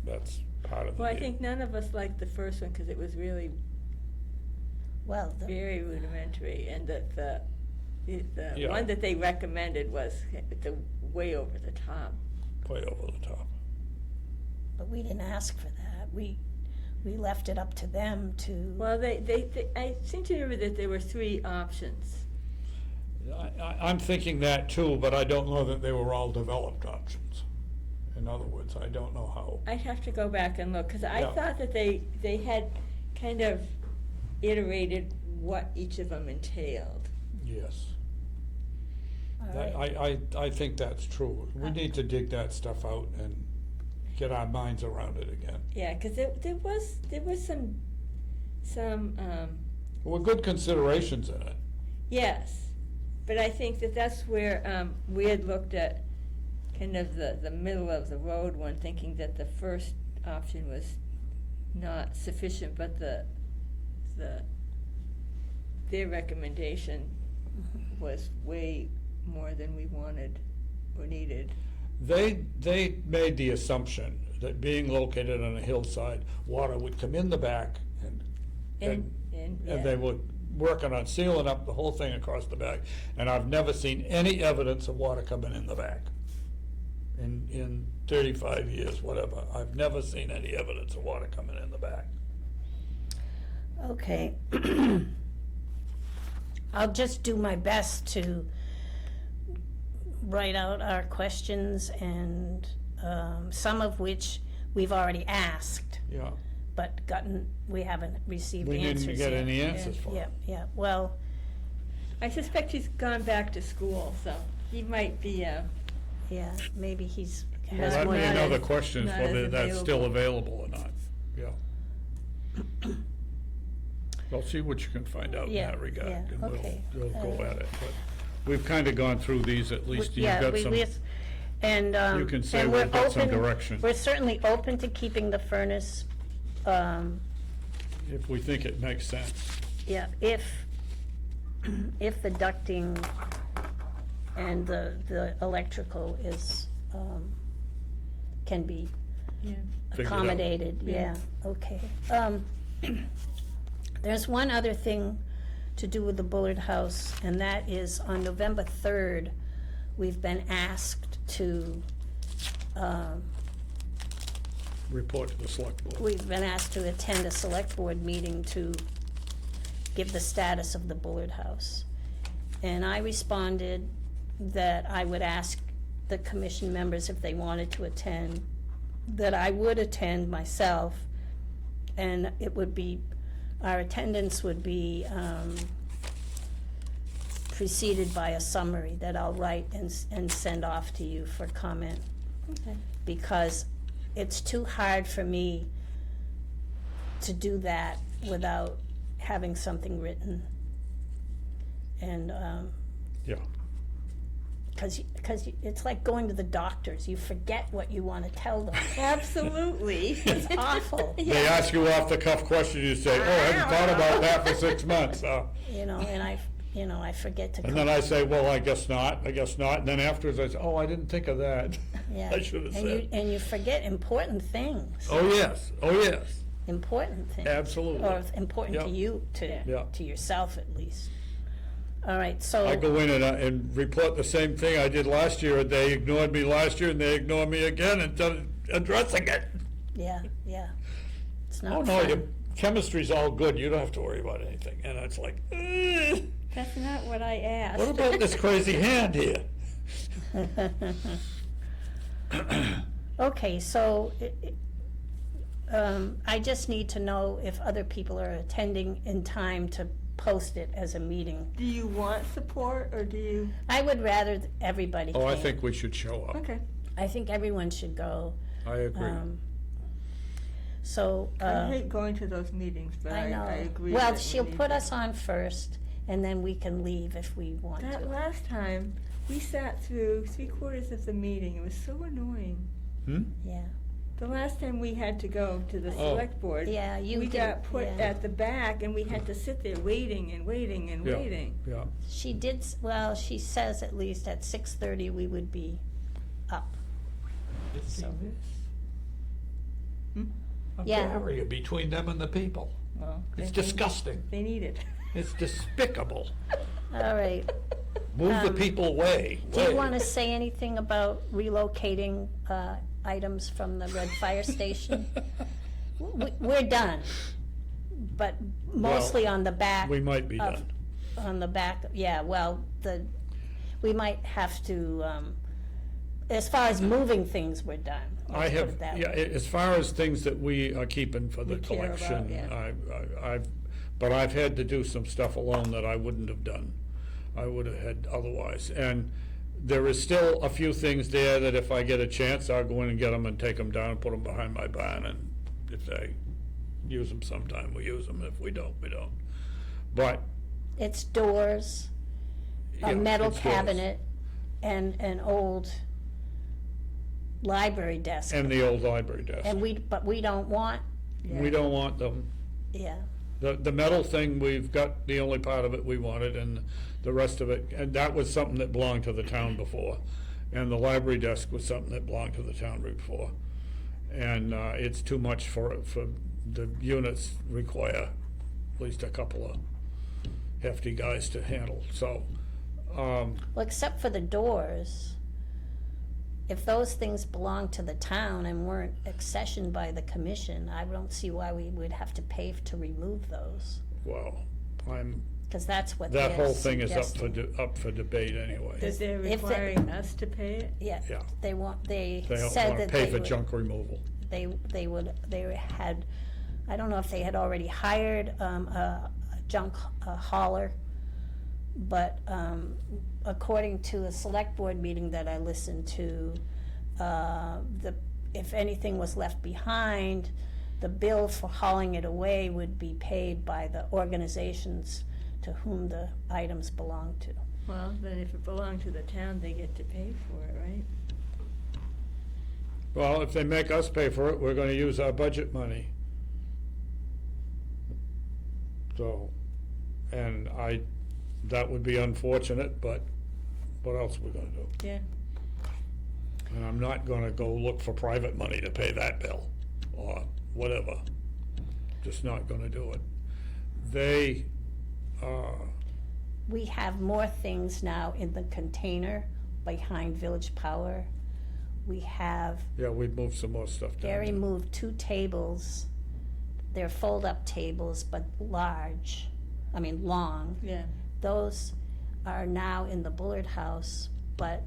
that's part of the Well, I deal. think none of us liked the first one because it was really Well, very rudimentary, and the Yeah. one that they recommended was way over the top. Way over the top. but we didn't ask for that. We left it up to them to. Well, I seem to remember that there were 3 options. I'm thinking that too, but I don't know that they were all developed options. In other words, I don't know how. I'd have to go back and look, because I Yeah. thought that they had kind of iterated what each of them entailed. Yes. All That- right. I think that's true. We need to dig that stuff out and get our minds around it again. Yeah, because there was some Well, good considerations in it. yes, but I think that's where we had looked at kind of the middle of the road one, thinking that the first option was not sufficient, but their recommendation was way more than we wanted or needed. They made the assumption that being located on a hillside, water would come in the back and yeah. they were working on sealing up the whole thing across the back. And I've never seen any evidence of water coming in the back. In 35 years, whatever, I've never seen any evidence of water coming in the back. Okay. I'll just do my best to write out our questions, and some of which we've already asked, Yeah. but we haven't received We answers didn't get yet. any answers Yeah, for yeah, it. yeah, well, I suspect he's gone back to school, so he might be, yeah, maybe he's, Well, has that more. may be not another as- question, not whether as that's still available or not, yeah. Well, see what you can find out in Yeah, that regard, yeah, and okay. we'll go at it. But we've kind of gone through these, at least you've Yeah, got some, and, you can say and we're we've got some open- direction. We're certainly open to keeping the furnace, If we think it makes sense. yeah, if the ducting and the electrical is, can be yeah. Figured out. accommodated, yeah, okay. There's one other thing to do with the Bullard House, and that is on November 3rd, we've been asked to, Report to the select board. we've been asked to attend a select board meeting to give the status of the Bullard House. And I responded that I would ask the commission members if they wanted to attend, that I would attend myself, and it would be, our attendance would be preceded by a summary that I'll write and send off to you for comment. Okay. Because it's too hard for me to do that without having something written. And, Yeah. because it's like going to the doctors, you forget what you want to tell them. Absolutely. It's awful, They ask you off the cuff question, you say, oh, I haven't thought about that for 6 months, you know, and I forget to. And then I say, well, I guess not, and then afterwards I say, oh, I didn't think of that. Yeah. I should have And you, said. and you forget important things, Oh, yes, important things. absolutely. Or important to Yep. you, Yeah. to yourself at least. All right, so. I go in and report the same thing I did last year, and they ignored me last year, and they ignored me again instead of addressing it. Yeah, yeah. It's Oh, not no, fun. your chemistry's all good, you don't have to worry about anything, and it's like, That's not what I asked. what about this crazy hand here? Okay, so I just need to know if other people are attending in time to post it as a meeting. Do you want support, or do you? I would rather everybody Oh, I came. think we should show up, Okay. I think everyone should go. I agree. So, I hate going to those meetings, but I I know. agree. Well, that we she'll need put to- us on first, and then we can leave if we want That to. last time, we sat through 3/4 of the meeting. It was so annoying. Yeah, The last time we had to go to the Oh. select board, yeah, you we did, got put yeah. at the back, and we had to sit there waiting and waiting and Yeah. waiting. Yeah, She did, well, she says at least at 6:30 we would be up. So- a Yeah. barrier between them and the people. Well, It's they- disgusting. They need it. It's despicable. All right. Move the people away. Do you way. want to say anything about relocating items from the Red Fire Station? We're done, but mostly on the back. We might be of- done. On the back, yeah, well, we might have to, as far as moving things, we're done. I Let's put have, it that yeah, way. as far as things that we are keeping for the We care about, collection, yeah. but I've had to do some stuff alone that I wouldn't have done. I would have had otherwise. And there is still a few things there that if I get a chance, I'll go in and get them and take them down and put them behind my barn. And if they use them sometime, we use them. If we don't, we don't. But, It's doors, yeah, a metal it's yours. cabinet, and an old library desk. And the old library desk. But we don't want, We don't want them. yeah, The metal thing, we've got the only part of it we wanted, and the rest of it, and that was something that belonged to the town before. And the library desk was something that belonged to the town before. And it's too much for the units require at least a couple of hefty guys to handle, so. Well, except for the doors, if those things belong to the town and weren't accessioned by the commission, I don't see why we would have to pay to remove those, Well, because that's what that they're whole thing is suggesting. up for debate anyway. That they're If they- requiring us to pay it? Yeah, Yeah. they They don't said wanna that pay they for would, junk removal. they had, I don't know if they had already hired, a junk hauler, but, according to a select board meeting that I listened to, if anything was left behind, the bill for hauling it away would be paid by the organizations to whom the items belong to. Well, then if it belonged to the town, they get to pay for it, right? Well, if they make us pay for it, we're gonna use our budget money. So, and that would be unfortunate, but what else are we gonna do? Yeah. And I'm not gonna go look for private money to pay that bill, or whatever. Just not gonna do it. They, We have more things now in the container behind Village Power. We have, yeah, we've moved some more stuff down. Gary there. moved 2 tables. They're fold-up tables, but large, long. Yeah. Those are now in the Bullard House, but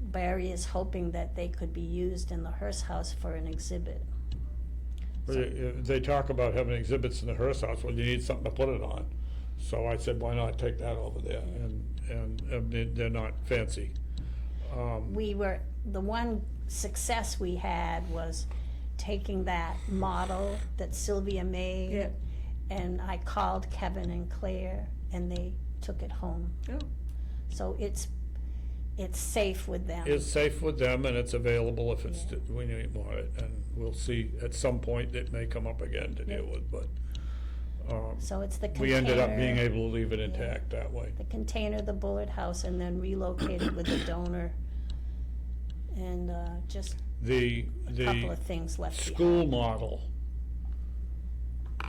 Barry is hoping that they could be used in the Hearst House for an exhibit. They talk about having exhibits in the Hearst House, well, you need something to put it on. So I said, why not take that over there? And they're not fancy. The one success we had was taking that model that Sylvia made. Yeah. And I called Kevin and Claire, and they took it home. Oh, So it's safe with them. It's safe with them, and it's available if it's, we need more, and we'll see, at some point, it may come up again to deal with, but, So it's the container. we ended up being able to leave it intact that way. The container, the Bullard House, and then relocated with the donor. And just The a couple of things left behind. school model,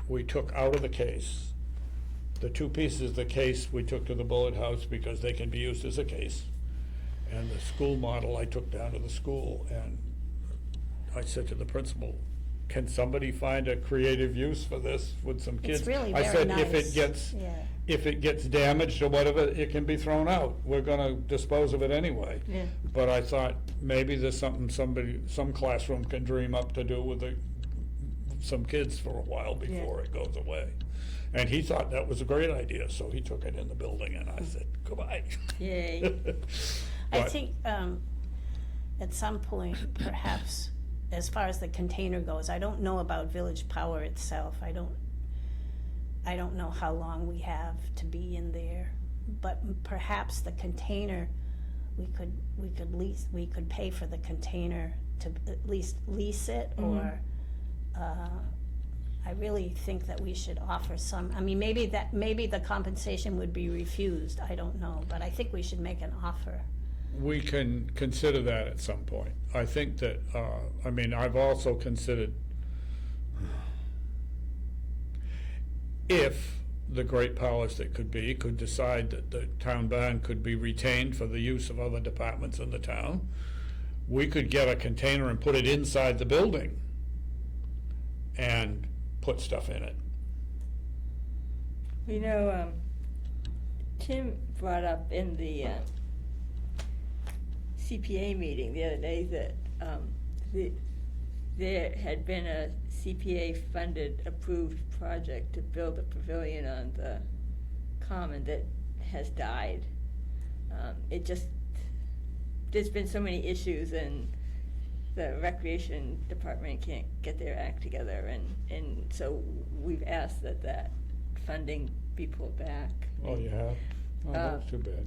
we took out of the case. The 2 pieces of the case we took to the Bullard House because they can be used as a case. And the school model I took down to the school, and I said to the principal, can somebody find a creative use for this with some kids? It's really I very said, nice. if it gets damaged or whatever, it can be thrown out. We're gonna dispose of it anyway. yeah. But I thought, maybe there's something some classroom can dream up to do with some kids for a while before it goes away. And he thought that was a great idea, so he took it in the building, and I said, goodbye. Yay. I But- think at some point, perhaps, as far as the container goes, I don't know about Village Power itself. I don't know how long we have to be in there, but perhaps the container, we could pay for the container to at least lease it, or I really think that we should offer some, maybe the compensation would be refused, I don't know, but I think we should make an offer. We can consider that at some point. I think that, I've also considered if the great powers that could decide that the town barn could be retained for the use of other departments in the town, we could get a container and put it inside the building and put stuff in it. You know, Tim brought up in the CPA meeting the other day that there had been a CPA-funded, approved project to build a pavilion on the common that has died. There's been so many issues, and the recreation department can't get their act together, and so we've asked that funding be pulled back. Oh, you have? Oh, that's too bad.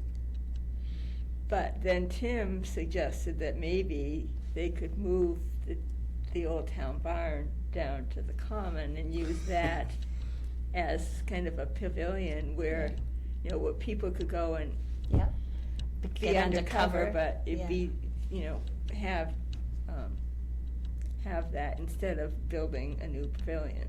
But then Tim suggested that maybe they could move the old town barn down to the common and use that as kind of a pavilion where, you know, where people could go and Yep. be Get undercover, but yeah. it'd be, you know, have that instead of building a new pavilion.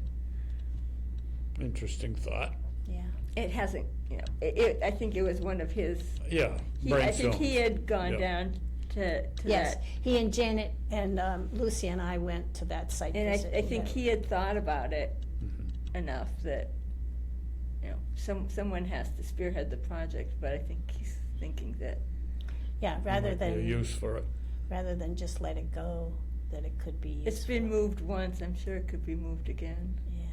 Interesting thought. Yeah. It hasn't, you know, I think it was one of his, Yeah, I think he brainstorm. had gone Yeah. down to Yes, that. he and Janet and Lucy and I went to that site And visit. I think he had thought about it Mhm. enough that, you know, someone has to spearhead the project, but I think he's thinking that, Yeah, Might be a use for it. rather than just let it go, that it could be used. it's been moved once, I'm sure it could be moved again. Yeah,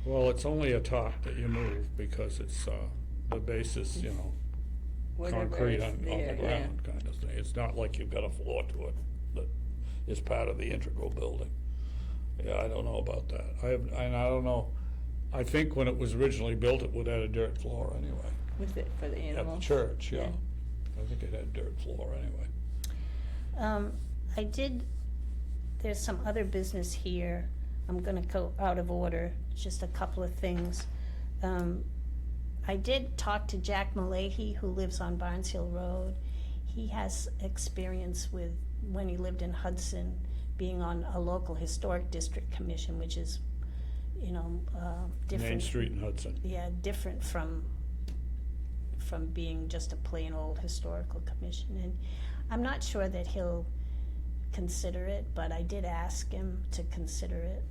Well, it's only a top that you move because it's, the base is, you know, Whatever concrete is on the there, yeah. ground kind of thing. It's not like you've got a floor to it that is part of the integral building. Yeah, I don't know about that. And I don't know, I think when it was originally built, it would have had a dirt floor anyway. With it for the At animals. the church, yeah. Yeah. I think it had dirt floor anyway. There's some other business here. I'm gonna go out of order, just a couple of things. I did talk to Jack Malahy, who lives on Barnes Hill Road. He has experience with, when he lived in Hudson, being on a local historic district commission, which is, you know, different. Main Street in Hudson. Yeah, different from being just a plain old historical commission. And I'm not sure that he'll consider it, but I did ask him to consider it.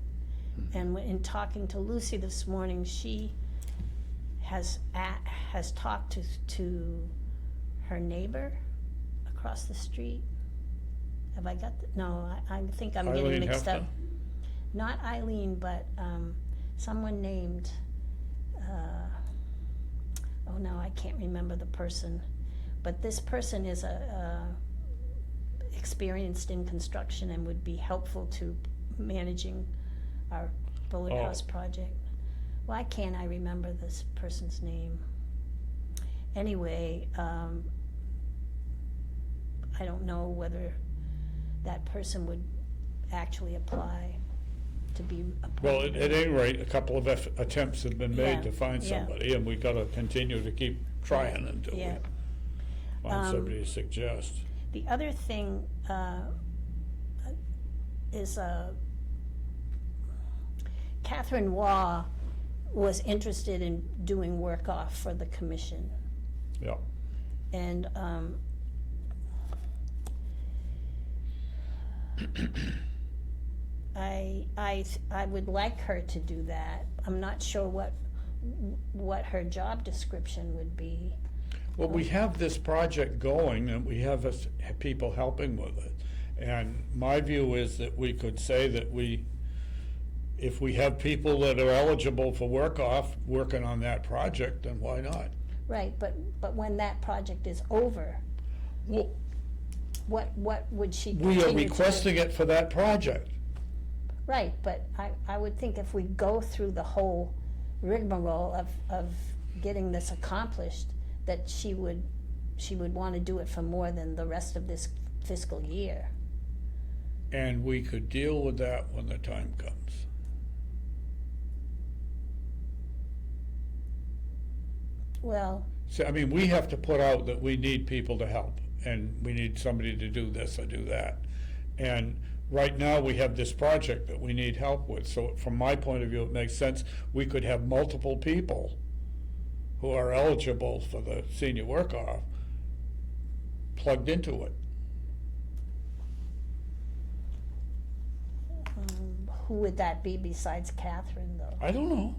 And in talking to Lucy this morning, she has talked to her neighbor across the street. Have I got, no, I think I'm getting Eileen mixed up. Hefner? Not Eileen, but someone named, oh no, I can't remember the person. But this person is experienced in construction and would be helpful to managing our Bullet Oh. House project. Why can't I remember this person's name? Anyway, I don't know whether that person would actually apply to be Well, appointed. at any rate, a couple of attempts have been Yeah, made to find yeah. somebody, and we gotta continue to keep trying until we Yeah. find somebody to suggest. The other thing is Catherine Waugh was interested in doing work off for the commission. Yeah, And I would like her to do that. I'm not sure what her job description would be. well, we have this project going, and we have people helping with it. And my view is that we could say that if we have people that are eligible for work off, working on that project, then why not? Right, but when that project is over, Well, what would she we continue are to do? requesting it for that project. Right, but I would think if we go through the whole rigmarole of getting this accomplished, that she would want to do it for more than the rest of this fiscal year. And we could deal with that when the time comes. Well, So, I mean, we have to put out that we need people to help, and we need somebody to do this or do that. And right now, we have this project that we need help with, so from my point of view, it makes sense. We could have multiple people who are eligible for the senior work-off plugged into it. who would that be besides Catherine, though? I don't know.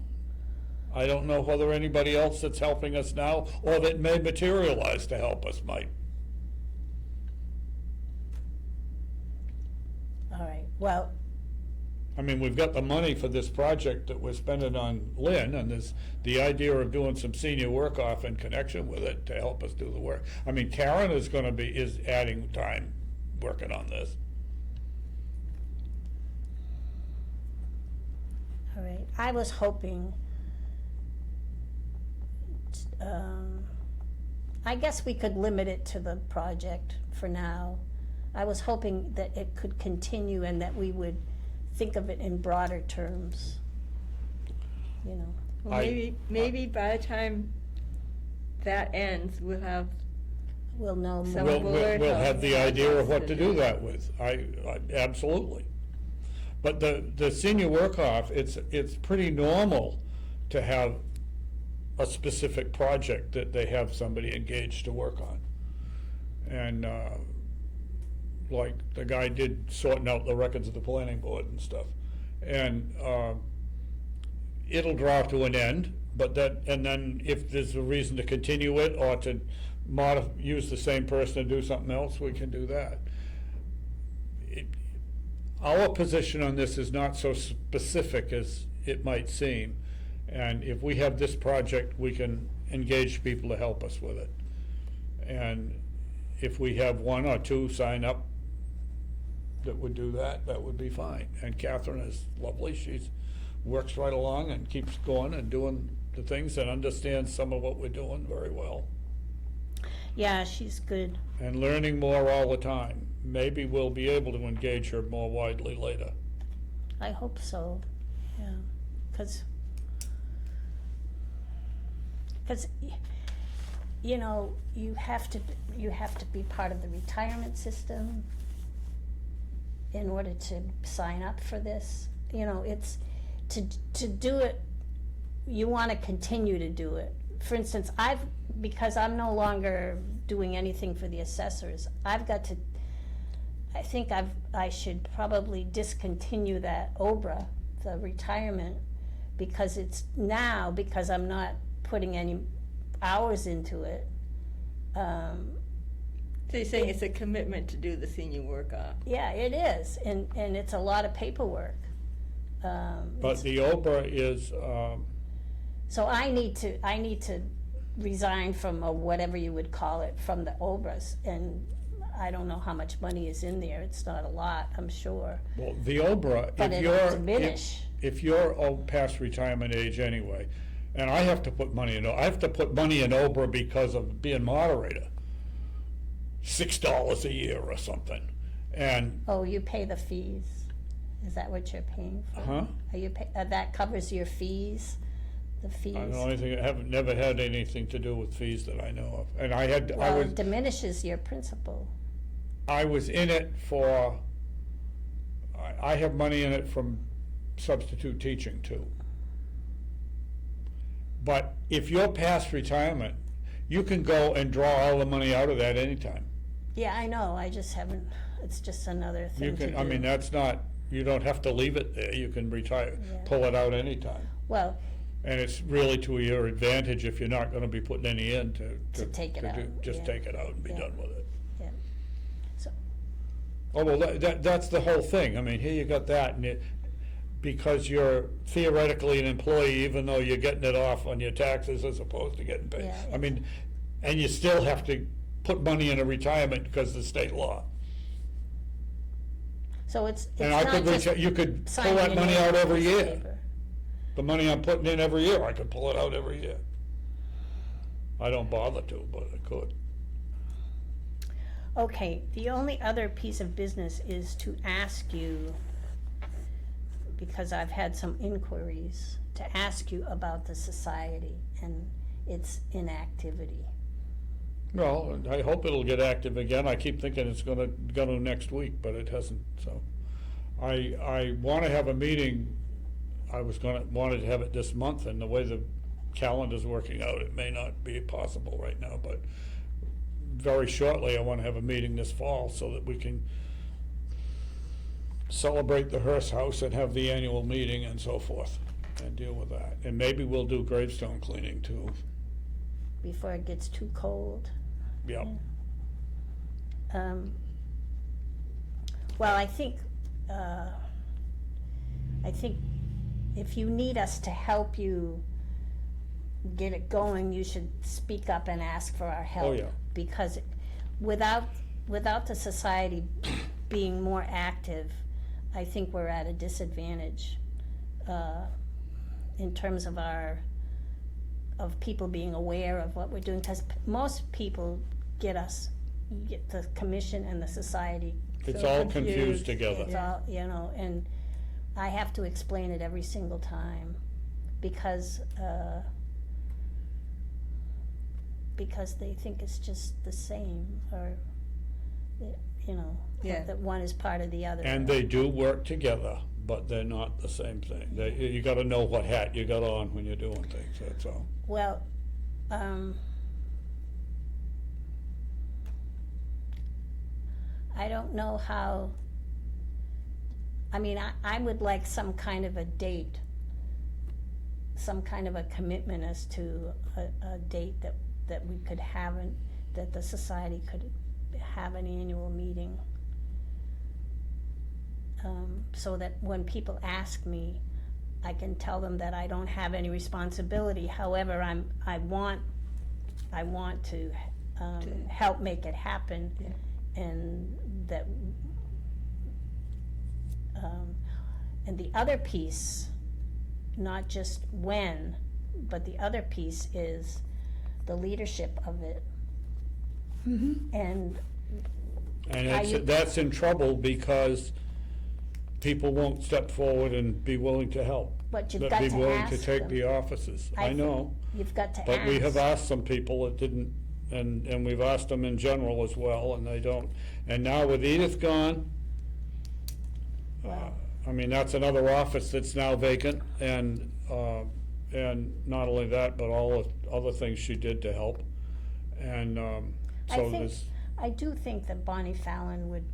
I don't know whether anybody else that's helping us now, or that may materialize to help us might. All right, well, I mean, we've got the money for this project that we're spending on Lynn, and there's the idea of doing some senior work off in connection with it to help us do the work. I mean, Karen is adding time working on this. all right, I was hoping, I guess we could limit it to the project for now. I was hoping that it could continue and that we would think of it in broader terms, you know. Well, maybe by the time that ends, we'll have, We'll know more. Some We'll, will we'll learn we'll how have the idea of what to to do do that with. Absolutely. But the senior work-off, it's pretty normal to have a specific project that they have somebody engaged to work on. And, like the guy did sorting out the records of the planning board and stuff. And, it'll draw to an end, but and then if there's a reason to continue it or to use the same person to do something else, we can do that. Our position on this is not so specific as it might seem. And if we have this project, we can engage people to help us with it. And if we have one or two sign up that would do that, that would be fine. And Catherine is lovely. She's works right along and keeps going and doing the things and understands some of what we're doing very well. Yeah, she's good. And learning more all the time. Maybe we'll be able to engage her more widely later. I hope so, yeah, because, you know, you have to be part of the retirement system in order to sign up for this. You know, it's, to do it, you want to continue to do it. For instance, because I'm no longer doing anything for the assessors, I think I should probably discontinue that OBRA, the retirement, because I'm not putting any hours into it. so you're saying it's a commitment to do the senior work-off. Yeah, it is, and it's a lot of paperwork. But the OBRA is, So I need to resign from, or whatever you would call it, from the OBRAs, and I don't know how much money is in there. It's not a lot, I'm sure. well, the OBRA, But it'll diminish. if you're past retirement age anyway, and I have to put money in OBRA because of being moderator, $6 a year or something, and, Oh, you pay the fees? Is that what you're paying for? huh? Are you that covers your fees? The fees? I don't know anything, I haven't, never had anything to do with fees that I know of, and I Well, was, it diminishes your principal. I was in it for, I have money in it from substitute teaching too. But if you're past retirement, you can go and draw all the money out of that anytime. Yeah, I know, I just haven't, it's just another You thing to do. can, I mean, that's not, you don't have to leave it there, you can retire, Yeah. pull it out anytime. Well, And it's really to your advantage if you're not gonna be putting any in To take it do- out, Just yeah. take it out and be Yeah. done with it. yeah, so, Oh, well, that's the whole thing. I mean, here you got that, and because you're theoretically an employee, even though you're getting it off on your taxes as opposed to getting paid. Yeah, I mean, and you still have to put money in a retirement because of the state law. so it's And not I could, just you could pull signing that your money name out on a every piece of year. paper. The money I'm putting in every year, I could pull it out every year. I don't bother to, but I could. Okay, the only other piece of business is to ask you, because I've had some inquiries, to ask you about the society and its inactivity. Well, I hope it'll get active again. I keep thinking it's gonna go to next week, but it hasn't, so. I wanna have a meeting, wanted to have it this month, and the way the calendar's working out, it may not be possible right now, but very shortly, I wanna have a meeting this fall so that we can celebrate the Hearst House and have the annual meeting and so forth, and deal with that. And maybe we'll do gravestone cleaning too. Before it gets too cold. Yep. Well, I think if you need us to help you get it going, you should speak up and ask for our help. Oh, yeah. Because without the society being more active, I think we're at a disadvantage in terms of of people being aware of what we're doing, because most people get the commission and the society. It's So all confused. confused together. It's all, and I have to explain it every single time, because they think it's just the same, or, you know, Yeah. that one is part of the other. And they do work together, but they're not the same thing. You gotta know what hat you got on when you're doing things, that's all. Well, I don't know how, I mean, I would like some kind of a date, some kind of a commitment as to a date that we could have, that the society could have an annual meeting. So that when people ask me, I can tell them that I don't have any responsibility. However, I want to help make it happen, Yeah. and that. And the other piece, not just when, but the other piece is the leadership of it. And And that's in trouble because people won't step forward and be willing to help. But you've That got be to willing to ask take them. the offices. I I think know, you've got to ask. but we have asked some people that didn't, and we've asked them in general as well, and they don't. And now with Edith gone, Wow. I mean, that's another office that's now vacant, and not only that, but all the other things she did to help. And I so think, this, I do think that Bonnie Fallon would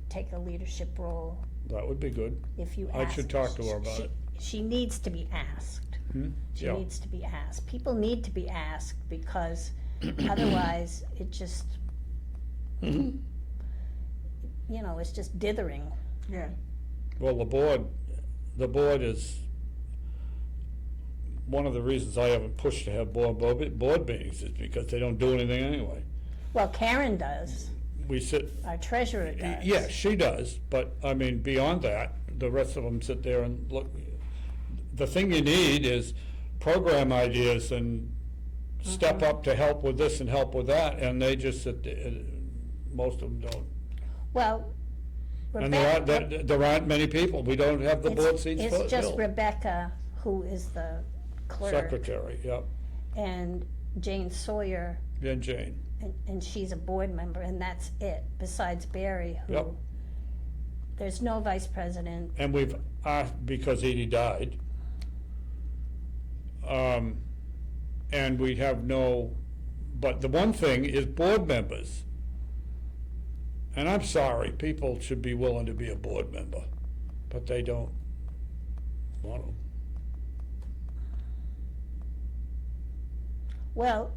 take a leadership role that would be good. if you I ask. should talk to her about She- it. She needs to be asked. Hmm? She Yeah. needs to be asked. People need to be asked, because otherwise it just, Mm-hmm. you know, it's just dithering. Yeah. Well, the board is, one of the reasons I haven't pushed to have board meetings is because they don't do anything anyway. Well, Karen does, We sit, our treasurer does. yeah, she does, but I mean, beyond that, the rest of them sit there and look. The thing you need is program ideas and step up to help with this and help with that, and they just sit there, most of them don't. Well, And Rebecca. there aren't many people, we don't have the board seats It's just filled. Rebecca, who is the clerk, Secretary, yep, and Jane Sawyer, and Jane. and she's a board member, and that's it, besides Barry, who, Yep. there's no vice president. And we've asked, because Edie died, and we have no, but the one thing is board members. And I'm sorry, people should be willing to be a board member, but they don't want to. Well,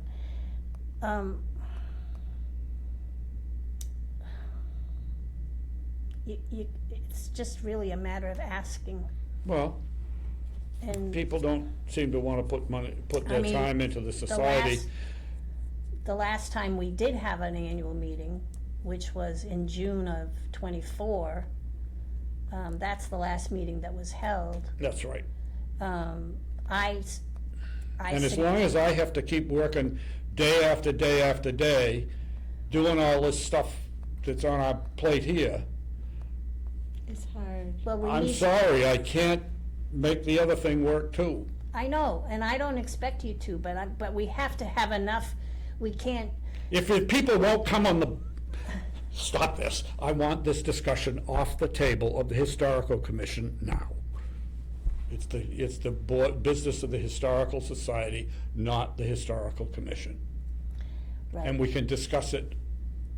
it's just really a matter of asking, Well, and people don't seem to want to put I their mean, time into the society. the last time we did have an annual meeting, which was in June of '24, that's the last meeting that was held. That's right. I And as long as I have to keep working day after day after day, doing all this stuff that's on our plate here, It's hard. well, we I'm need, sorry, I can't make the other thing work too. I know, and I don't expect you to, but we have to have enough, we can't, If people won't come on the, stop this. I want this discussion off the table of the Historical Commission now. It's the board, business of the Historical Society, not the Historical Commission. And right, we can discuss it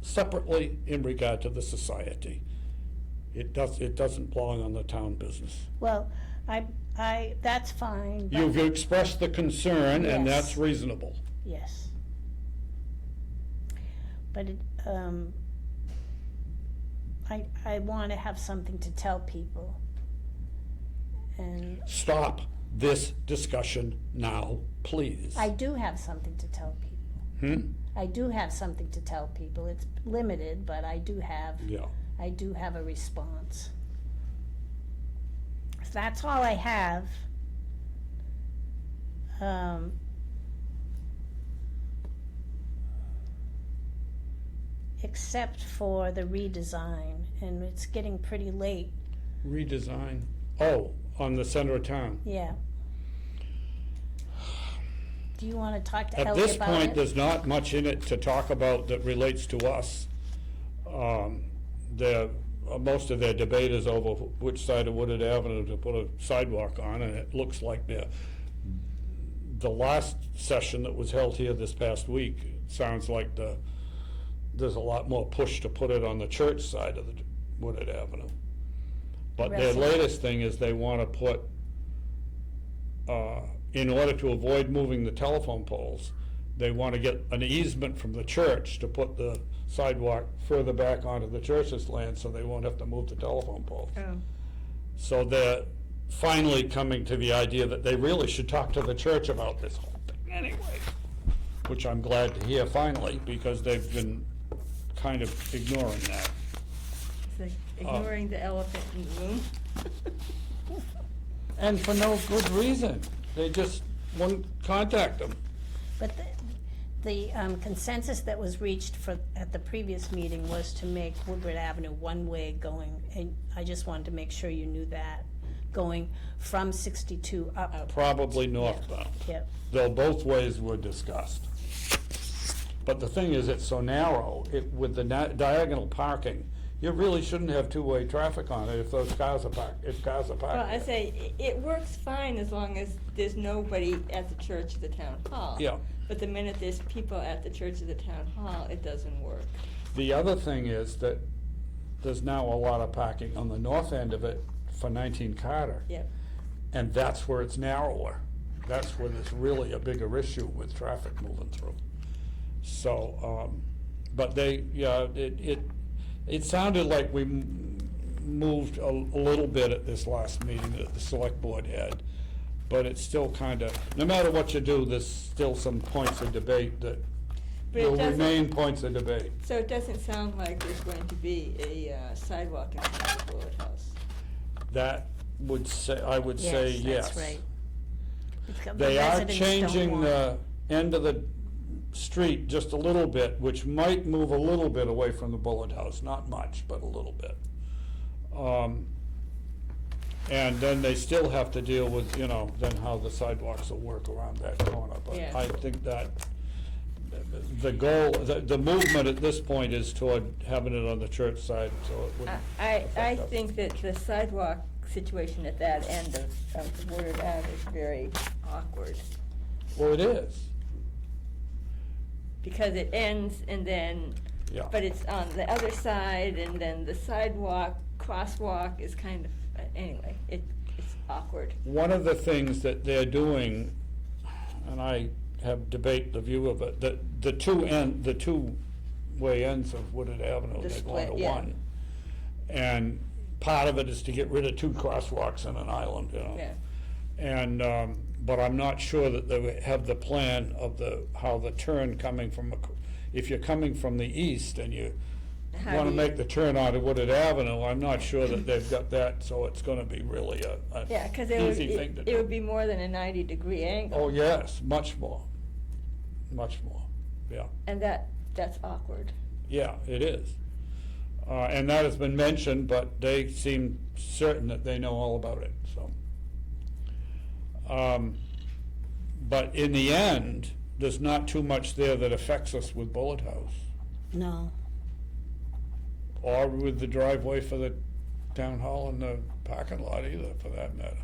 separately in regard to the society. It doesn't belong on the town business. well, that's fine, but, You've expressed the concern, and Yes. that's reasonable. yes. But I want to have something to tell people. And Stop this discussion now, please. I do have something to tell people. Hmm? I do have something to tell people. It's limited, but I do have Yeah. a response. If that's all I have, except for the redesign, and it's getting pretty late. Redesign. Oh, on the center of town. Yeah, Do you want to talk to At Ellie this about point, it? there's not much in it to talk about that relates to us. Most of their debate is over which side of Woodard Avenue to put a sidewalk on, and it looks like the last session that was held here this past week, it sounds like there's a lot more push to put it on the church side of the Woodard Avenue. But their Wrestling. latest thing is they want to put, in order to avoid moving the telephone poles, they want to get an easement from the church to put the sidewalk further back onto the church's land so they won't have to move the telephone poles. Oh. So they're finally coming to the idea that they really should talk to the church about this whole thing anyway, which I'm glad to hear finally, because they've been kind of ignoring that. It's like ignoring the elephant in the room. And for no good reason. They just won't contact them. But the consensus that was reached at the previous meeting was to make Woodward Avenue one-way going, and I just wanted to make sure you knew that, going from 62 up. Probably northbound. Yep. Though both ways were discussed. But the thing is, it's so narrow, with the diagonal parking, you really shouldn't have two-way traffic on it if those cars are parked, Well, I say, it works fine as long as there's nobody at the church or the town hall. Yeah. But the minute there's people at the church or the town hall, it doesn't work. The other thing is that there's now a lot of parking on the north end of it for 19 Carter. Yep. And that's where it's narrower. That's where there's really a bigger issue with traffic moving through. So, but it sounded like we moved a little bit at this last meeting that the select board had. But it's still kind of, no matter what you do, there's still some points of debate that But it will doesn't- remain points of debate. So it doesn't sound like there's going to be a sidewalk in front of the Bullet House. That would say, I would say yes. That's right. Because the They are residents don't changing want- the end of the street just a little bit, which might move a little bit away from the Bullet House, not much, but a little bit. And then they still have to deal with, then how the sidewalks will work around that corner. But Yeah. I think that the goal, the movement at this point is toward having it on the church side, so it wouldn't I affect us. think that the sidewalk situation at that end of the Woodard Ave is very awkward, Well, it is, because it ends and then, yeah. but it's on the other side, and then the sidewalk, crosswalk is kind of, anyway, it's awkward. One of the things that they're doing, and I have debate the view of it, that the two-way ends of Woodard Avenue, The they're going split, to yeah. one. And part of it is to get rid of two crosswalks in an island, Yeah. And, but I'm not sure that they have the plan of how the turn coming from, if you're coming from the east and you How want do to you- make the turn onto Woodard Avenue, I'm not sure that they've got that, so it's gonna be really Yeah, because an easy thing to do. it would be more than a 90-degree angle. Oh, yes, much more, yeah. And that's awkward. Yeah, it is. And that has been mentioned, but they seem certain that they know all about it, so. But in the end, there's not too much there that affects us with Bullet House, No. or with the driveway for the town hall and the parking lot either, for that matter.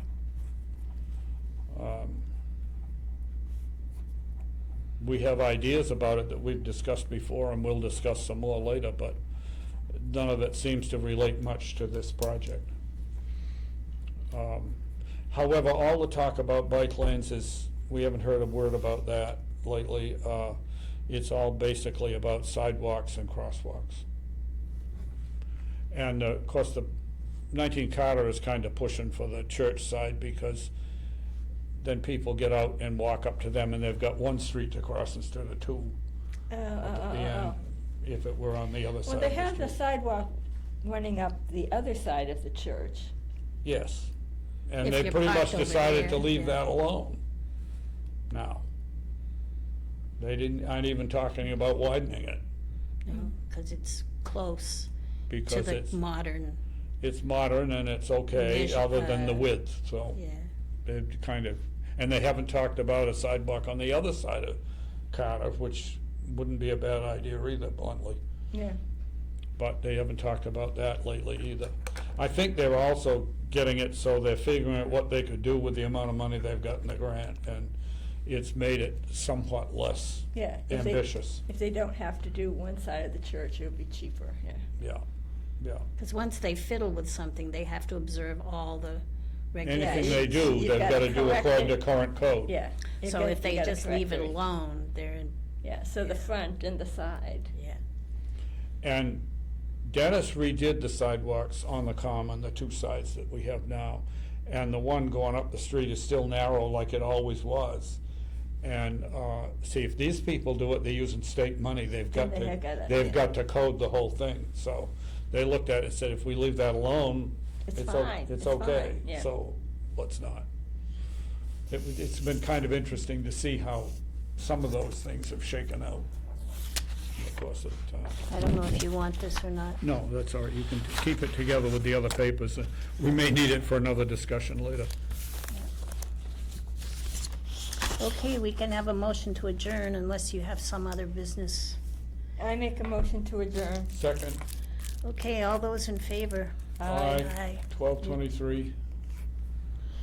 We have ideas about it that we've discussed before, and we'll discuss some more later, but none of it seems to relate much to this project. However, all the talk about bike lanes is, we haven't heard a word about that lately. It's all basically about sidewalks and crosswalks. And of course, the 19 Carter is kind of pushing for the church side, because then people get out and walk up to them and they've got one street to cross instead of two at the end, if it were on the other side Well, of they the have the street. sidewalk running up the other side of the church. Yes. And If they you're pretty much parked over decided there, to leave yeah. that alone now. They aren't even talking about widening it, Because it's close to because the it's modern, modern and it's okay, Vision, other than the uh, width, so. yeah. They're kind of, And they haven't talked about a sidewalk on the other side of Carter, which wouldn't be a bad idea either, bluntly. Yeah. But they haven't talked about that lately either. I think they're also getting it so they're figuring out what they could do with the amount of money they've got in the grant, and it's made it somewhat less Yeah. ambitious. If they don't have to do one side of the church, it'll be cheaper, yeah. Yeah, yeah. Because once they fiddle with something, they have to observe all the regulations. Anything they do, you've they've gotta gotta do correct according to it. current code. Yeah. You've So gotta- if you they gotta just correct leave it everything. alone, they're in, Yeah, so the front and the side. yeah. And Dennis redid the sidewalks on the common, the two sides that we have now. And the one going up the street is still narrow like it always was. And, see, if these people do it, they're using state money, they've got Then they have to, gotta- they've yeah. got to code the whole thing. So they looked at it and said, if we leave that alone, It's it's fine, it's it's okay. fine, yeah. So let's not. It's been kind of interesting to see how some of those things have shaken out in the course of time. I don't know if you want this or not. No, that's all right, you can keep it together with the other papers. We may need it for another discussion later. Okay, we can have a motion to adjourn unless you have some other business. I make a motion to adjourn. Second, Okay, all those in favor? aye, Aye. 12:23.